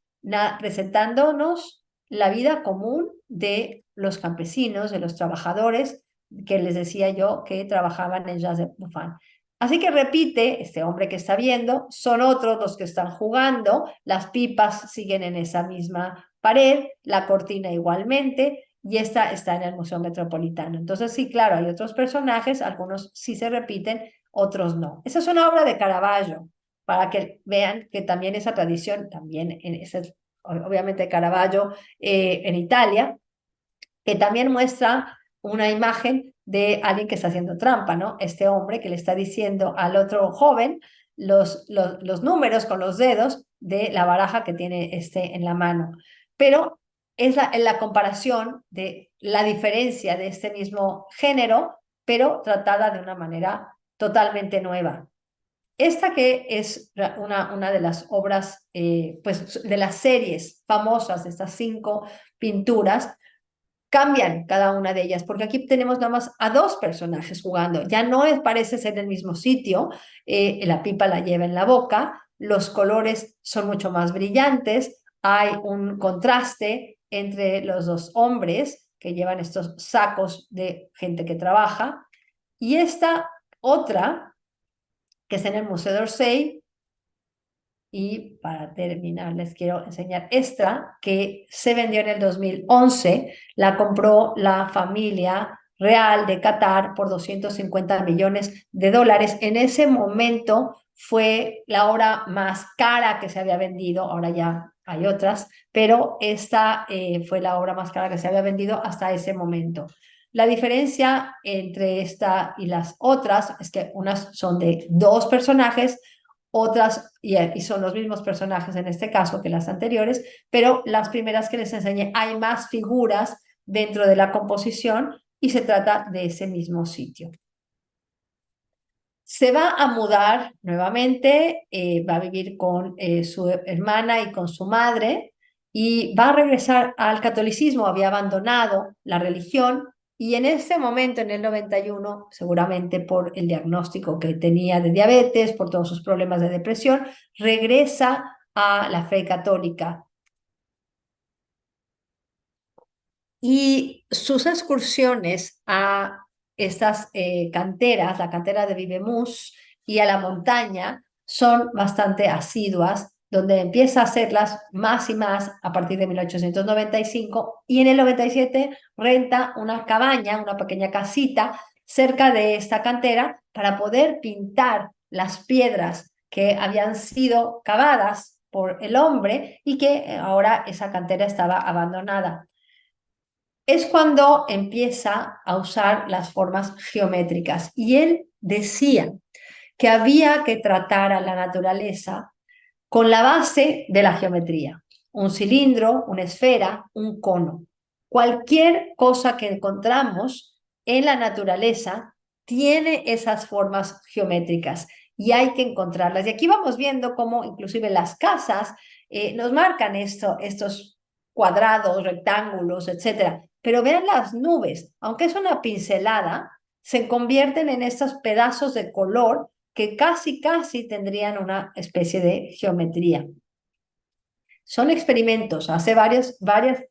Speaker 2: presentándonos la vida común de los campesinos, de los trabajadores, que les decía yo que trabajaban en Jazz de Buffon. Así que repite, este hombre que está viendo, son otros los que están jugando, las pipas siguen en esa misma pared, la cortina igualmente, y esta está en el Museo Metropolitano. Entonces, sí, claro, hay otros personajes, algunos sí se repiten, otros no. Esa es una obra de Caravaggio, para que vean que también esa tradición, también obviamente Caravaggio en Italia, que también muestra una imagen de alguien que está haciendo trampa, ¿no? Este hombre que le está diciendo al otro joven los números con los dedos de la baraja que tiene en la mano. Pero es la comparación de la diferencia de este mismo género, pero tratada de una manera totalmente nueva. Esta que es una de las obras, pues de las series famosas de estas 5 pinturas, cambian cada una de ellas, porque aquí tenemos nada más a 2 personajes jugando, ya no parece ser el mismo sitio, la pipa la lleva en la boca, los colores son mucho más brillantes, hay un contraste entre los 2 hombres que llevan estos sacos de gente que trabaja, y esta otra, que es en el Museo d'Orsay. Y para terminar, les quiero enseñar esta, que se vendió en el 2011, la compró la familia real de Qatar por 250 millones de dólares. En ese momento fue la obra más cara que se había vendido, ahora ya hay otras, pero esta fue la obra más cara que se había vendido hasta ese momento. La diferencia entre esta y las otras es que unas son de 2 personajes, otras, y son los mismos personajes en este caso que las anteriores, pero las primeras que les enseñé hay más figuras dentro de la composición y se trata de ese mismo sitio. Se va a mudar nuevamente, va a vivir con su hermana y con su madre y va a regresar al catolicismo, había abandonado la religión y en ese momento, en el 91, seguramente por el diagnóstico que tenía de diabetes, por todos sus problemas de depresión, regresa a la fe católica. Y sus excursiones a estas canteras, la cantera de Vivemus y a la montaña, son bastante asiduas, donde empieza a hacerlas más y más a partir de 1895 y en el 97 renta una cabaña, una pequeña casita cerca de esta cantera para poder pintar las piedras que habían sido cavadas por el hombre y que ahora esa cantera estaba abandonada. Es cuando empieza a usar las formas geométricas y él decía que había que tratar a la naturaleza con la base de la geometría, un cilindro, una esfera, un cono. Cualquier cosa que encontramos en la naturaleza tiene esas formas geométricas y hay que encontrarlas. Y aquí vamos viendo cómo inclusive las casas nos marcan estos cuadrados, rectángulos, etcétera. Pero vean las nubes, aunque es una pincelada, se convierten en estos pedazos de color que casi tendrían una especie de geometría. Son experimentos, hace varias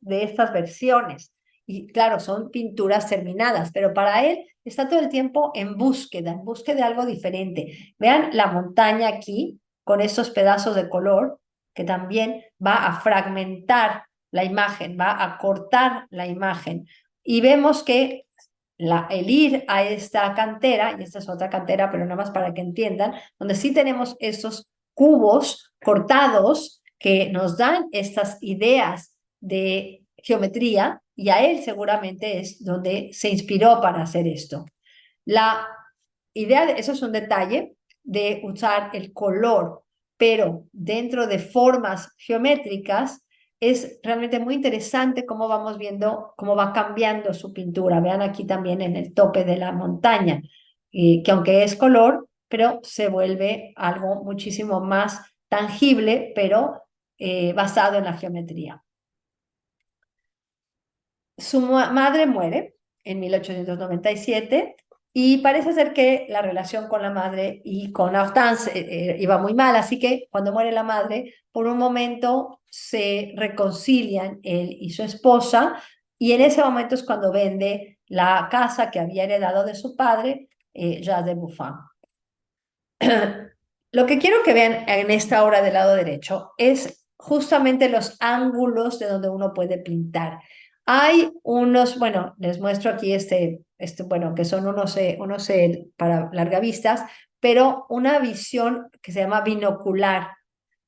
Speaker 2: de estas versiones y claro, son pinturas terminadas, pero para él está todo el tiempo en búsqueda de algo diferente. Vean la montaña aquí con estos pedazos de color que también va a fragmentar la imagen, va a cortar la imagen y vemos que el ir a esta cantera, y esta es otra cantera, pero nada más para que entiendan, donde sí tenemos estos cubos cortados que nos dan estas ideas de geometría, y a él seguramente es donde se inspiró para hacer esto. La idea, eso es un detalle, de usar el color, pero dentro de formas geométricas, es realmente muy interesante cómo vamos viendo cómo va cambiando su pintura. Vean aquí también en el tope de la montaña, que aunque es color, pero se vuelve algo muchísimo más tangible, pero basado en la geometría. Su madre muere en 1897 Y parece ser que la relación con la madre y con Hortense iba muy mal, así que cuando muere la madre, por un momento se reconcilian él y su esposa, y en ese momento es cuando vende la casa que había heredado de su padre, Jacques de Buffon. Lo que quiero que vean en esta obra del lado derecho es justamente los ángulos de donde uno puede pintar. Hay unos, bueno, les muestro aquí bueno, que son unos para largavistas, pero una visión que se llama binocular.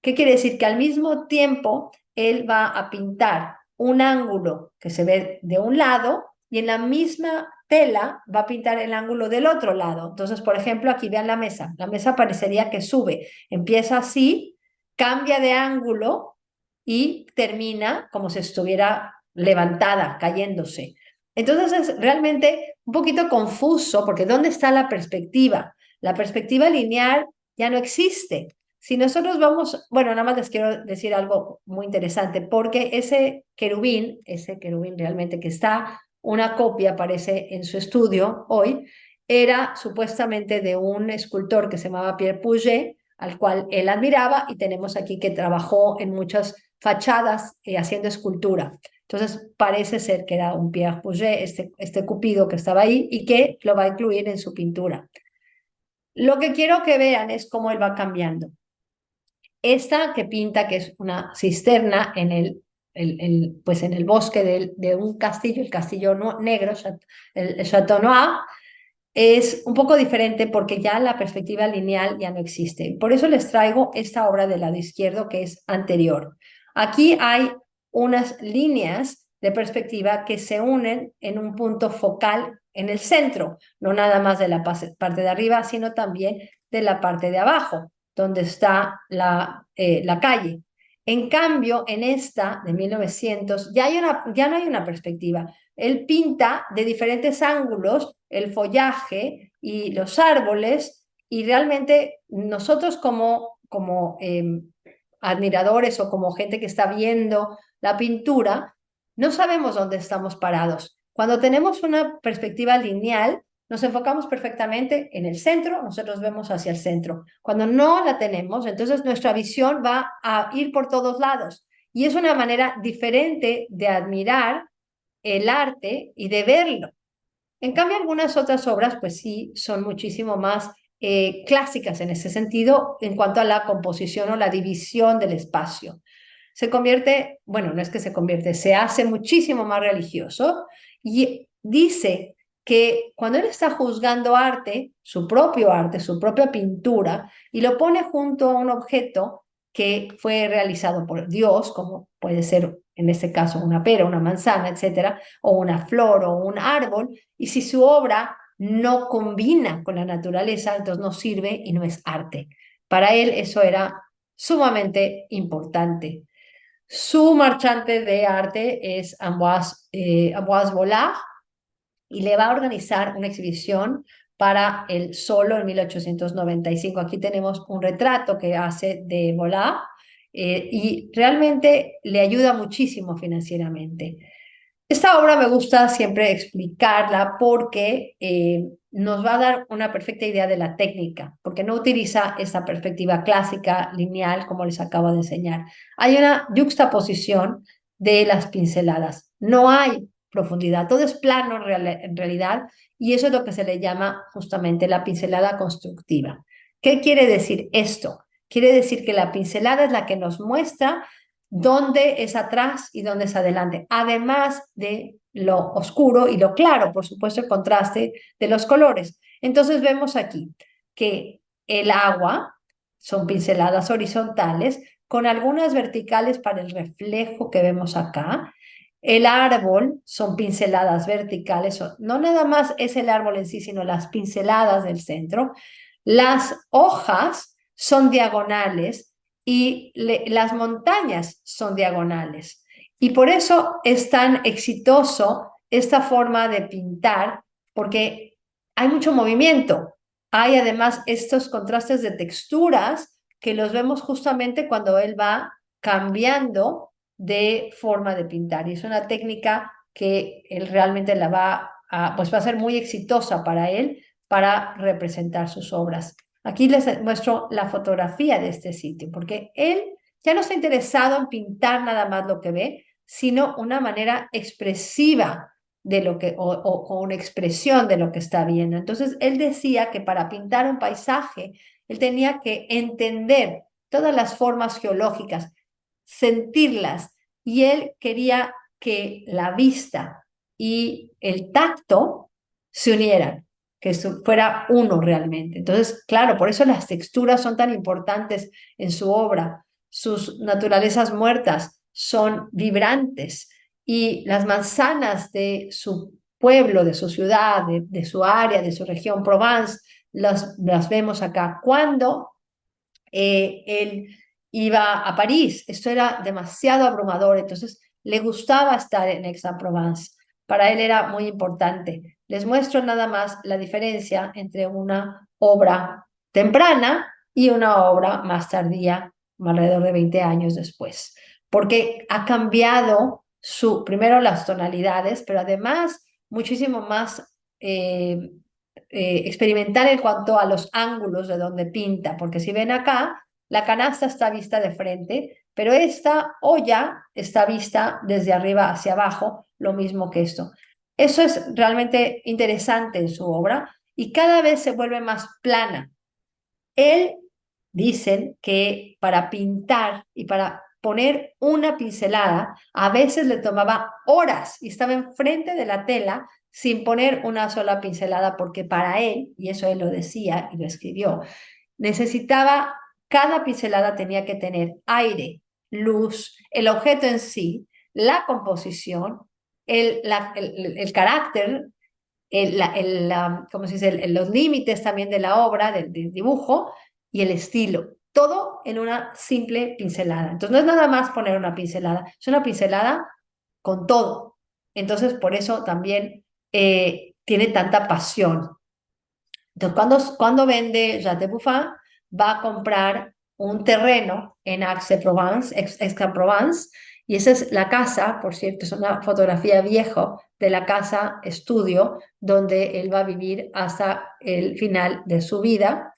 Speaker 2: ¿Qué quiere decir? Que al mismo tiempo él va a pintar un ángulo que se ve de un lado y en la misma tela va a pintar el ángulo del otro lado. Entonces, por ejemplo, aquí vean la mesa. La mesa parecería que sube. Empieza así, cambia de ángulo y termina como si estuviera levantada, cayéndose. Entonces es realmente un poquito confuso porque ¿dónde está la perspectiva? La perspectiva lineal ya no existe. Si nosotros vamos, bueno, nada más les quiero decir algo muy interesante, porque ese querubín realmente que está, una copia aparece en su estudio hoy, era supuestamente de un escultor que se llamaba Pierre Puget, al cual él admiraba, y tenemos aquí que trabajó en muchas fachadas haciendo escultura. Entonces parece ser que era un Pierre Puget, este Cupido que estaba ahí, y que lo va a incluir en su pintura. Lo que quiero que vean es cómo él va cambiando. Esta que pinta, que es una cisterna en pues en el bosque de un castillo, el castillo negro, el Château Noir, es un poco diferente porque ya la perspectiva lineal ya no existe. Por eso les traigo esta obra del lado izquierdo que es anterior. Aquí hay unas líneas de perspectiva que se unen en un punto focal en el centro, no nada más de la parte de arriba, sino también de la parte de abajo, donde está la calle. En cambio, en esta de 1900 ya no hay una perspectiva. Él pinta de diferentes ángulos el follaje y los árboles, y realmente nosotros como admiradores o como gente que está viendo la pintura, no sabemos dónde estamos parados. Cuando tenemos una perspectiva lineal, nos enfocamos perfectamente en el centro, nosotros vemos hacia el centro. Cuando no la tenemos, entonces nuestra visión va a ir por todos lados. Y es una manera diferente de admirar el arte y de verlo. En cambio, algunas otras obras, pues sí, son muchísimo más clásicas en ese sentido en cuanto a la composición o la división del espacio. Se convierte, bueno, no es que se convierte, se hace muchísimo más religioso y dice que cuando él está juzgando arte, su propia pintura, y lo pone junto a un objeto que fue realizado por Dios, como puede ser en este caso una pera, una manzana, etcétera, o una flor o un árbol, y si su obra no combina con la naturaleza, entonces no sirve y no es arte. Para él eso era sumamente importante. Su marchante de arte es Ambroise Vollard, y le va a organizar una exhibición para el Solo en 1895. Aquí tenemos un retrato que hace de Vollard y realmente le ayuda muchísimo financieramente. Esta obra me gusta siempre explicarla porque nos va a dar una perfecta idea de la técnica, porque no utiliza esa perspectiva clásica, lineal, como les acabo de enseñar. Hay una yuxtaposición de las pinceladas. No hay profundidad, todo es plano en realidad, y eso es lo que se le llama justamente la pincelada constructiva. ¿Qué quiere decir esto? Quiere decir que la pincelada es la que nos muestra dónde es atrás y dónde es adelante, además de lo oscuro y lo claro, por supuesto, el contraste de los colores. Entonces vemos aquí que el agua son pinceladas horizontales con algunas verticales para el reflejo que vemos acá. El árbol son pinceladas verticales, no nada más es el árbol en sí, sino las pinceladas del centro. Las hojas son diagonales y las montañas son diagonales. Y por eso es tan exitoso esta forma de pintar, porque hay mucho movimiento. Hay además estos contrastes de texturas que los vemos justamente cuando él va cambiando de forma de pintar. Y es una técnica que él realmente pues va a ser muy exitosa para él, para representar sus obras. Aquí les muestro la fotografía de este sitio, porque él ya no está interesado en pintar nada más lo que ve, sino una manera expresiva de lo que, o una expresión de lo que está viendo. Entonces, él decía que para pintar un paisaje, él tenía que entender todas las formas geológicas, sentirlas, y él quería que la vista y el tacto se unieran, que fuera uno realmente. Entonces, claro, por eso las texturas son tan importantes en su obra. Sus naturalezas muertas son vibrantes y las manzanas de su pueblo, de su ciudad, de su área, de su región, Provence, las vemos acá. Cuando él iba a París, esto era demasiado abrumador, entonces le gustaba estar en Aix-en-Provence. Para él era muy importante. Les muestro nada más la diferencia entre una obra temprana y una obra más tardía, alrededor de 20 años después, porque ha cambiado primero las tonalidades, pero además muchísimo más experimental en cuanto a los ángulos de donde pinta, porque si ven acá, la canasta está vista de frente, pero esta olla está vista desde arriba hacia abajo, lo mismo que esto. Eso es realmente interesante en su obra y cada vez se vuelve más plana. Él, dicen que para pintar y para poner una pincelada, a veces le tomaba horas y estaba enfrente de la tela sin poner una sola pincelada, porque para él, y eso él lo decía y lo escribió, necesitaba, cada pincelada tenía que tener aire, luz, el objeto en sí, la composición, el carácter, ¿cómo se dice? Los límites también de la obra, del dibujo y el estilo. Todo en una simple pincelada. Entonces no es nada más poner una pincelada, es una pincelada con todo. Entonces por eso también tiene tanta pasión. Entonces cuando vende Jardin de Buffon, va a comprar un terreno en Aix-en-Provence, y esa es la casa, por cierto, es una fotografía viejo de la casa estudio donde él va a vivir hasta el final de su vida.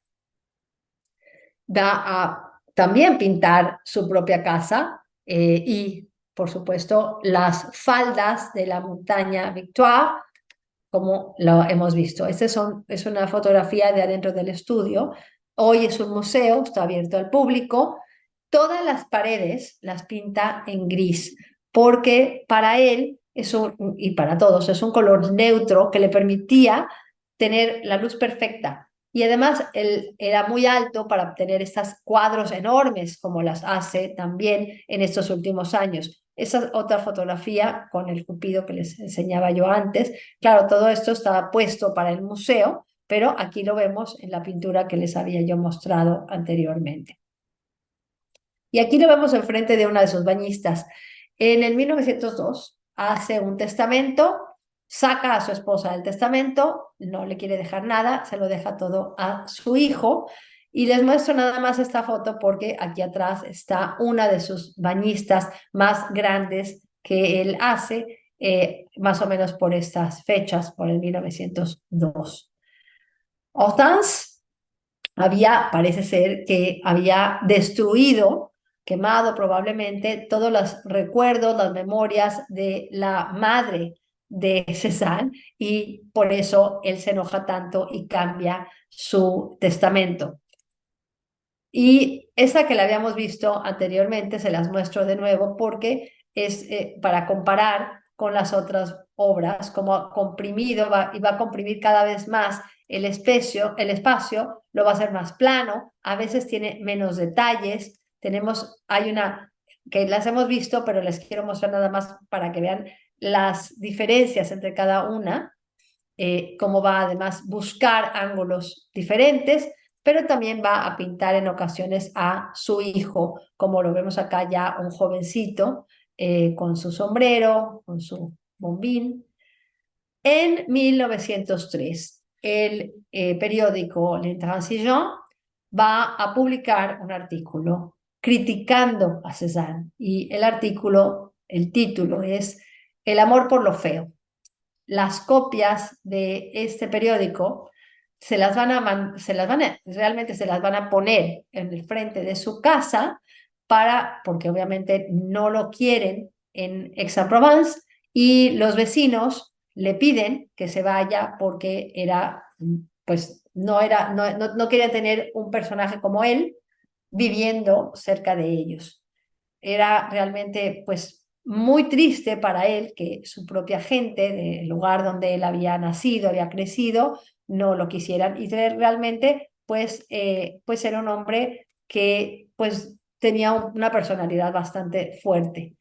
Speaker 2: Va a también pintar su propia casa y, por supuesto, las faldas de la montaña Victoire, como lo hemos visto. Es una fotografía de adentro del estudio. Hoy es un museo, está abierto al público. Todas las paredes las pinta en gris, porque para él, y para todos, es un color neutro que le permitía tener la luz perfecta. Y además él era muy alto para obtener estos cuadros enormes como las hace también en estos últimos años. Esa es otra fotografía con el Cupido que les enseñaba yo antes. Claro, todo esto estaba puesto para el museo, pero aquí lo vemos en la pintura que les había yo mostrado anteriormente. Y aquí lo vemos enfrente de una de sus bañistas. En el 1902 hace un testamento, saca a su esposa del testamento, no le quiere dejar nada, se lo deja todo a su hijo. Y les muestro nada más esta foto porque aquí atrás está una de sus bañistas más grandes que él hace, más o menos por estas fechas, por el 1902. Hortense parece ser que había destruido, quemado probablemente, todos los recuerdos, las memorias de la madre de Cézanne, y por eso él se enoja tanto y cambia su testamento. Y esa que la habíamos visto anteriormente, se las muestro de nuevo porque es para comparar con las otras obras, como ha comprimido y va a comprimir cada vez más el espacio lo va a hacer más plano, a veces tiene menos detalles. Hay una que las hemos visto, pero les quiero mostrar nada más para que vean las diferencias entre cada una, cómo va además buscar ángulos diferentes, pero también va a pintar en ocasiones a su hijo, como lo vemos acá ya, un jovencito con su sombrero, con su bombín. En 1903, el periódico L'Intransigeant va a publicar un artículo criticando a Cézanne, y el título es El amor por lo feo. Las copias de este periódico realmente se las van a poner en el frente de su casa porque obviamente no lo quieren en Aix-en-Provence y los vecinos le piden que se vaya porque pues no querían tener un personaje como él viviendo cerca de ellos. Era realmente pues muy triste para él que su propia gente del lugar donde él había nacido, había crecido, no lo quisieran y realmente pues era un hombre que pues tenía una personalidad bastante fuerte.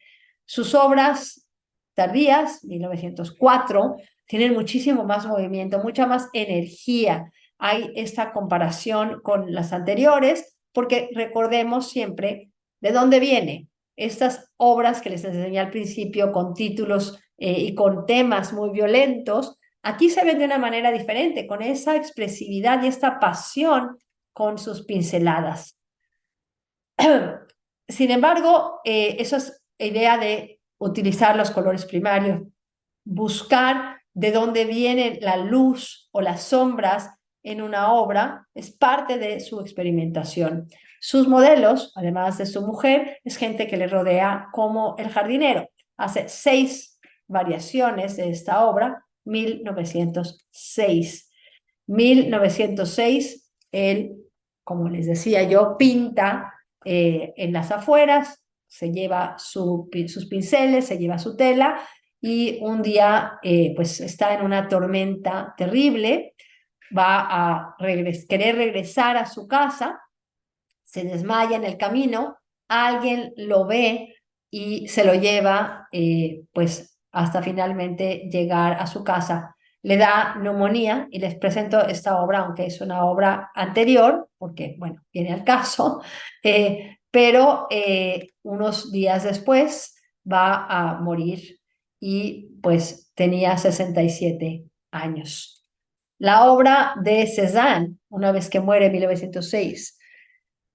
Speaker 2: Sus obras tardías, 1904, tienen muchísimo más movimiento, mucha más energía. Hay esta comparación con las anteriores, porque recordemos siempre de dónde viene estas obras que les enseñé al principio con títulos y con temas muy violentos. Aquí se ven de una manera diferente, con esa expresividad y esta pasión con sus pinceladas. Sin embargo, esa es idea de utilizar los colores primarios, buscar de dónde viene la luz o las sombras en una obra, es parte de su experimentación. Sus modelos, además de su mujer, es gente que le rodea como el jardinero. Hace 6 variaciones de esta obra, 1906. 1906, él, como les decía yo, pinta en las afueras, se lleva sus pinceles, se lleva su tela y un día pues está en una tormenta terrible, va a querer regresar a su casa, se desmaya en el camino, alguien lo ve y se lo lleva pues hasta finalmente llegar a su casa. Le da neumonía y les presento esta obra, aunque es una obra anterior, porque, bueno, viene al caso, pero unos días después va a morir y pues tenía 67 años. La obra de Cézanne, una vez que muere en 1906,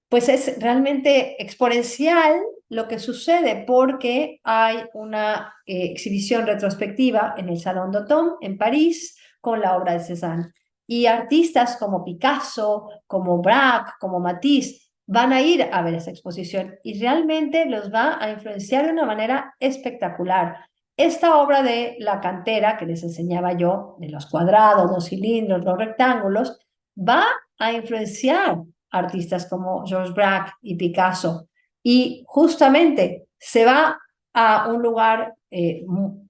Speaker 2: pues es realmente exponencial lo que sucede porque hay una exhibición retrospectiva en el Salón d'Automne en París con la obra de Cézanne. Y artistas como Picasso, como Braque, como Matisse van a ir a ver esa exposición y realmente los va a influenciar de una manera espectacular. Esta obra de la cantera que les enseñaba yo, de los cuadrados, los cilindros, los rectángulos, va a influenciar artistas como Georges Braque y Picasso. Y justamente se va a un lugar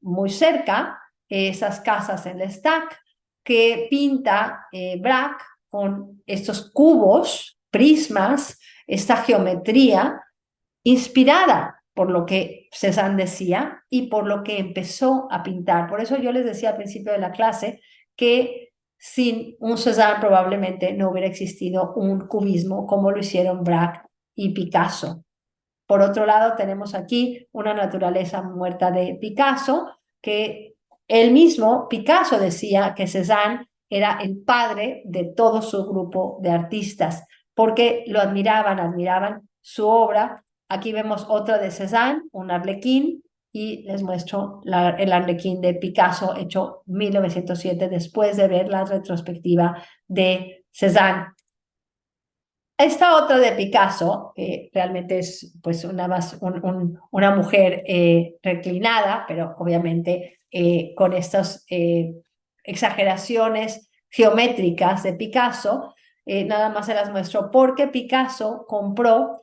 Speaker 2: muy cerca, esas casas en L'Estaque, que pinta Braque con estos cubos, prismas, esta geometría inspirada por lo que Cézanne decía y por lo que empezó a pintar. Por eso yo les decía al principio de la clase que sin un Cézanne probablemente no hubiera existido un cubismo como lo hicieron Braque y Picasso. Por otro lado, tenemos aquí una naturaleza muerta de Picasso, que él mismo, Picasso, decía que Cézanne era el padre de todo su grupo de artistas, porque lo admiraban su obra. Aquí vemos otra de Cézanne, un arlequín, y les muestro el arlequín de Picasso, hecho 1907, después de ver la retrospectiva de Cézanne. Esta otra de Picasso, realmente es pues una mujer reclinada, pero obviamente con estas exageraciones geométricas de Picasso, nada más se las muestro porque Picasso compró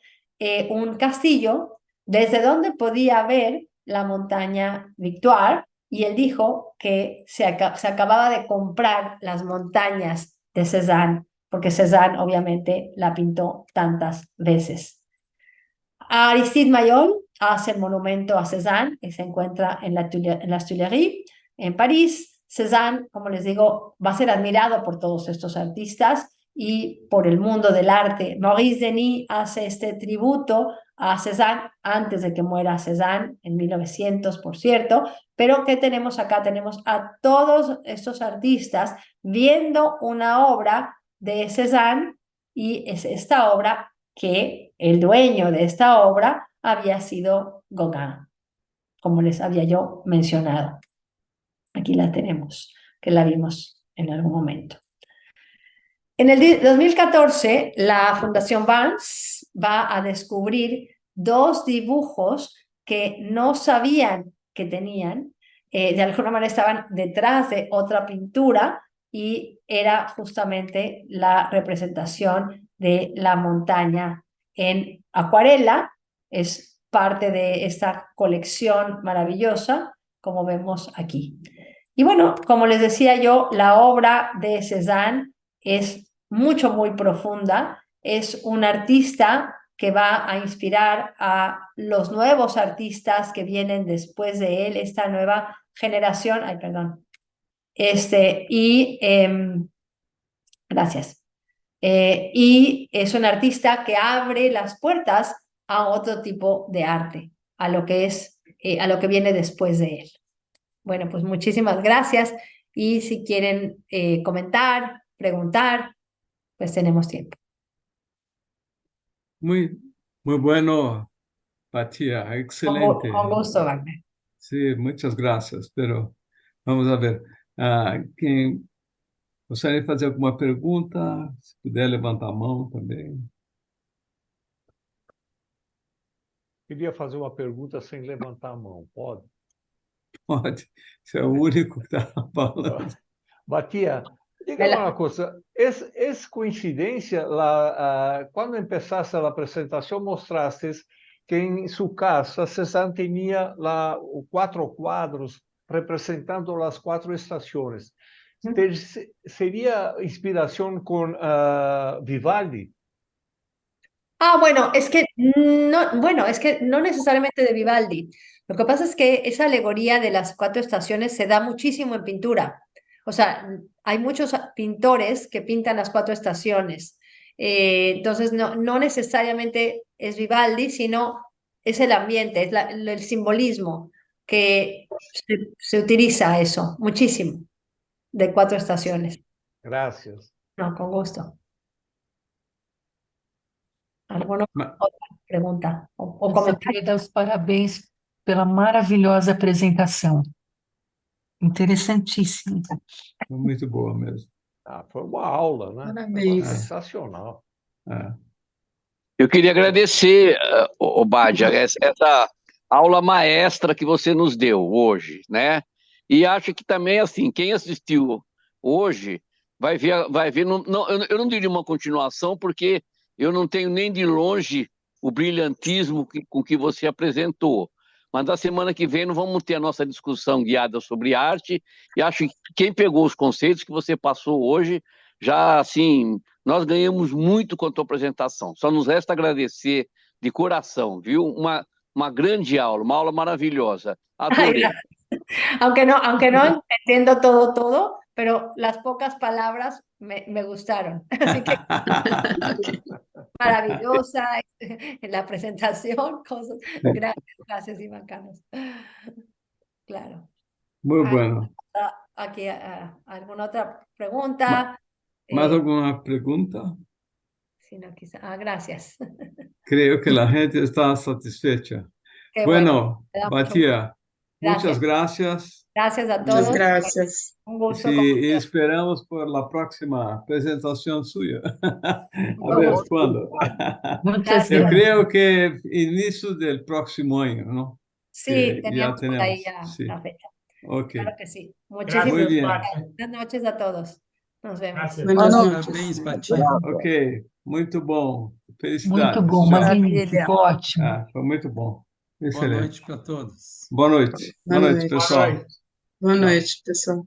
Speaker 2: un castillo desde donde podía ver la montaña Victoire y él dijo que se acababa de comprar las montañas de Cézanne porque Cézanne obviamente la pintó tantas veces. Aristide Maillol hace el monumento a Cézanne, que se encuentra en las Tuileries, en París. Cézanne, como les digo, va a ser admirado por todos estos artistas y por el mundo del arte. Maurice Denis hace este tributo a Cézanne antes de que muera Cézanne, en 1900, por cierto. Pero ¿qué tenemos acá? Tenemos a todos estos artistas viendo una obra de Cézanne y es esta obra que el dueño de esta obra había sido Gauguin, como les había yo mencionado. Aquí la tenemos, que la vimos en algún momento. En el 2014, la Fundación Barnes va a descubrir dos dibujos que no sabían que tenían. De alguna manera estaban detrás de otra pintura y era justamente la representación de la montaña en acuarela. Es parte de esta colección maravillosa, como vemos aquí. Y bueno, como les decía yo, la obra de Cézanne es muy profunda. Es un artista que va a inspirar a los nuevos artistas que vienen después de él, esta nueva generación. Ay, perdón. Gracias. Y es un artista que abre las puertas a otro tipo de arte, a lo que es, a lo que viene después de él. Bueno, pues muchísimas gracias. Y si quieren comentar, preguntar, pues tenemos tiempo.
Speaker 1: Muy, muy bueno, Batia,
Speaker 2: Con
Speaker 1: excelente.
Speaker 2: gusto, Wagner.
Speaker 1: Sí, muchas gracias, pero vamos a ver. Quem gostaria de fazer alguma pergunta? Se puder levantar a mão também.
Speaker 4: Queria fazer uma pergunta sem levantar a mão, pode?
Speaker 1: Pode. Você é o único que está falando.
Speaker 4: Batia, dígame una cosa, ¿es coincidencia cuando empezaste la presentación mostraste que en su casa Cézanne tenía cuatro cuadros representando las cuatro estaciones? ¿Sería inspiración con Vivaldi?
Speaker 2: Bueno, es que no necesariamente de Vivaldi. Lo que pasa es que esa alegoría de las cuatro estaciones se da muchísimo en pintura. O sea, hay muchos pintores que pintan las cuatro estaciones. Entonces, no necesariamente es Vivaldi, sino es el ambiente, es el simbolismo que se utiliza eso, muchísimo, de cuatro estaciones.
Speaker 4: Gracias.
Speaker 2: No, con gusto. ¿Alguna
Speaker 1: Ma-
Speaker 2: otra pregunta o
Speaker 5: Eu só
Speaker 2: comentario?
Speaker 5: queria dar os parabéns pela maravilhosa apresentação. Interessantíssimo.
Speaker 1: Foi muito boa mesmo.
Speaker 4: Foi uma aula, né?
Speaker 6: Parabéns.
Speaker 4: Sensacional.
Speaker 1: É.
Speaker 7: Eu queria agradecer, Badia, essa aula maestra que você nos deu hoje, né? E acho que também, assim, quem assistiu hoje vai ver eu não diria uma continuação, porque eu não tenho nem de longe o brilhantismo com que você apresentou. Mas na semana que vem nós vamos ter a nossa discussão guiada sobre arte, e acho que quem pegou os conceitos que você passou hoje, já, assim, nós ganhamos muito com a tua apresentação. Só nos resta agradecer de coração, viu? Uma grande aula, uma aula maravilhosa. Adorei.
Speaker 2: Aunque no entiendo todo, pero las pocas palabras me gustaron. Así que maravillosa la presentación, cosas. Gracias, Iván Carlos. Claro.
Speaker 1: Muito bueno.
Speaker 2: Aquí, ¿alguna otra pregunta?
Speaker 1: Mais alguma pergunta?
Speaker 2: Si no, quizá. Gracias.
Speaker 1: Creio que a gente está satisfecha.
Speaker 2: Qué
Speaker 1: Bueno,
Speaker 2: me da mucho
Speaker 1: Batia, muchas
Speaker 2: Gracias.
Speaker 1: gracias.
Speaker 2: Gracias a
Speaker 6: Muchas
Speaker 2: todos.
Speaker 6: gracias.
Speaker 2: Un gusto.
Speaker 1: Y esperamos por la próxima presentación suya. A ver cuándo.
Speaker 5: Muitas
Speaker 1: Eu
Speaker 5: graças.
Speaker 1: creio que início del próximo año, ¿no?
Speaker 2: Sí,
Speaker 1: Que
Speaker 2: teníamos por ahí
Speaker 1: tenemos.
Speaker 2: ya
Speaker 1: Sí.
Speaker 2: la fecha.
Speaker 1: Ok.
Speaker 2: Claro que sí.
Speaker 1: Muy
Speaker 2: Muchísimas
Speaker 1: bien.
Speaker 2: gracias. Buenas noches a todos. Nos vemos.
Speaker 6: Buenas noches.
Speaker 8: Parabéns, Batia.
Speaker 1: Ok, muito bom.
Speaker 5: Muito
Speaker 1: Felicidades.
Speaker 5: bom,
Speaker 1: Tchau.
Speaker 5: magnífico, ótimo.
Speaker 1: Foi muito bom.
Speaker 8: Boa
Speaker 1: Excelente.
Speaker 8: noite para todos.
Speaker 1: Boa noite. Boa noite, pessoal.
Speaker 6: Boa noite, pessoal.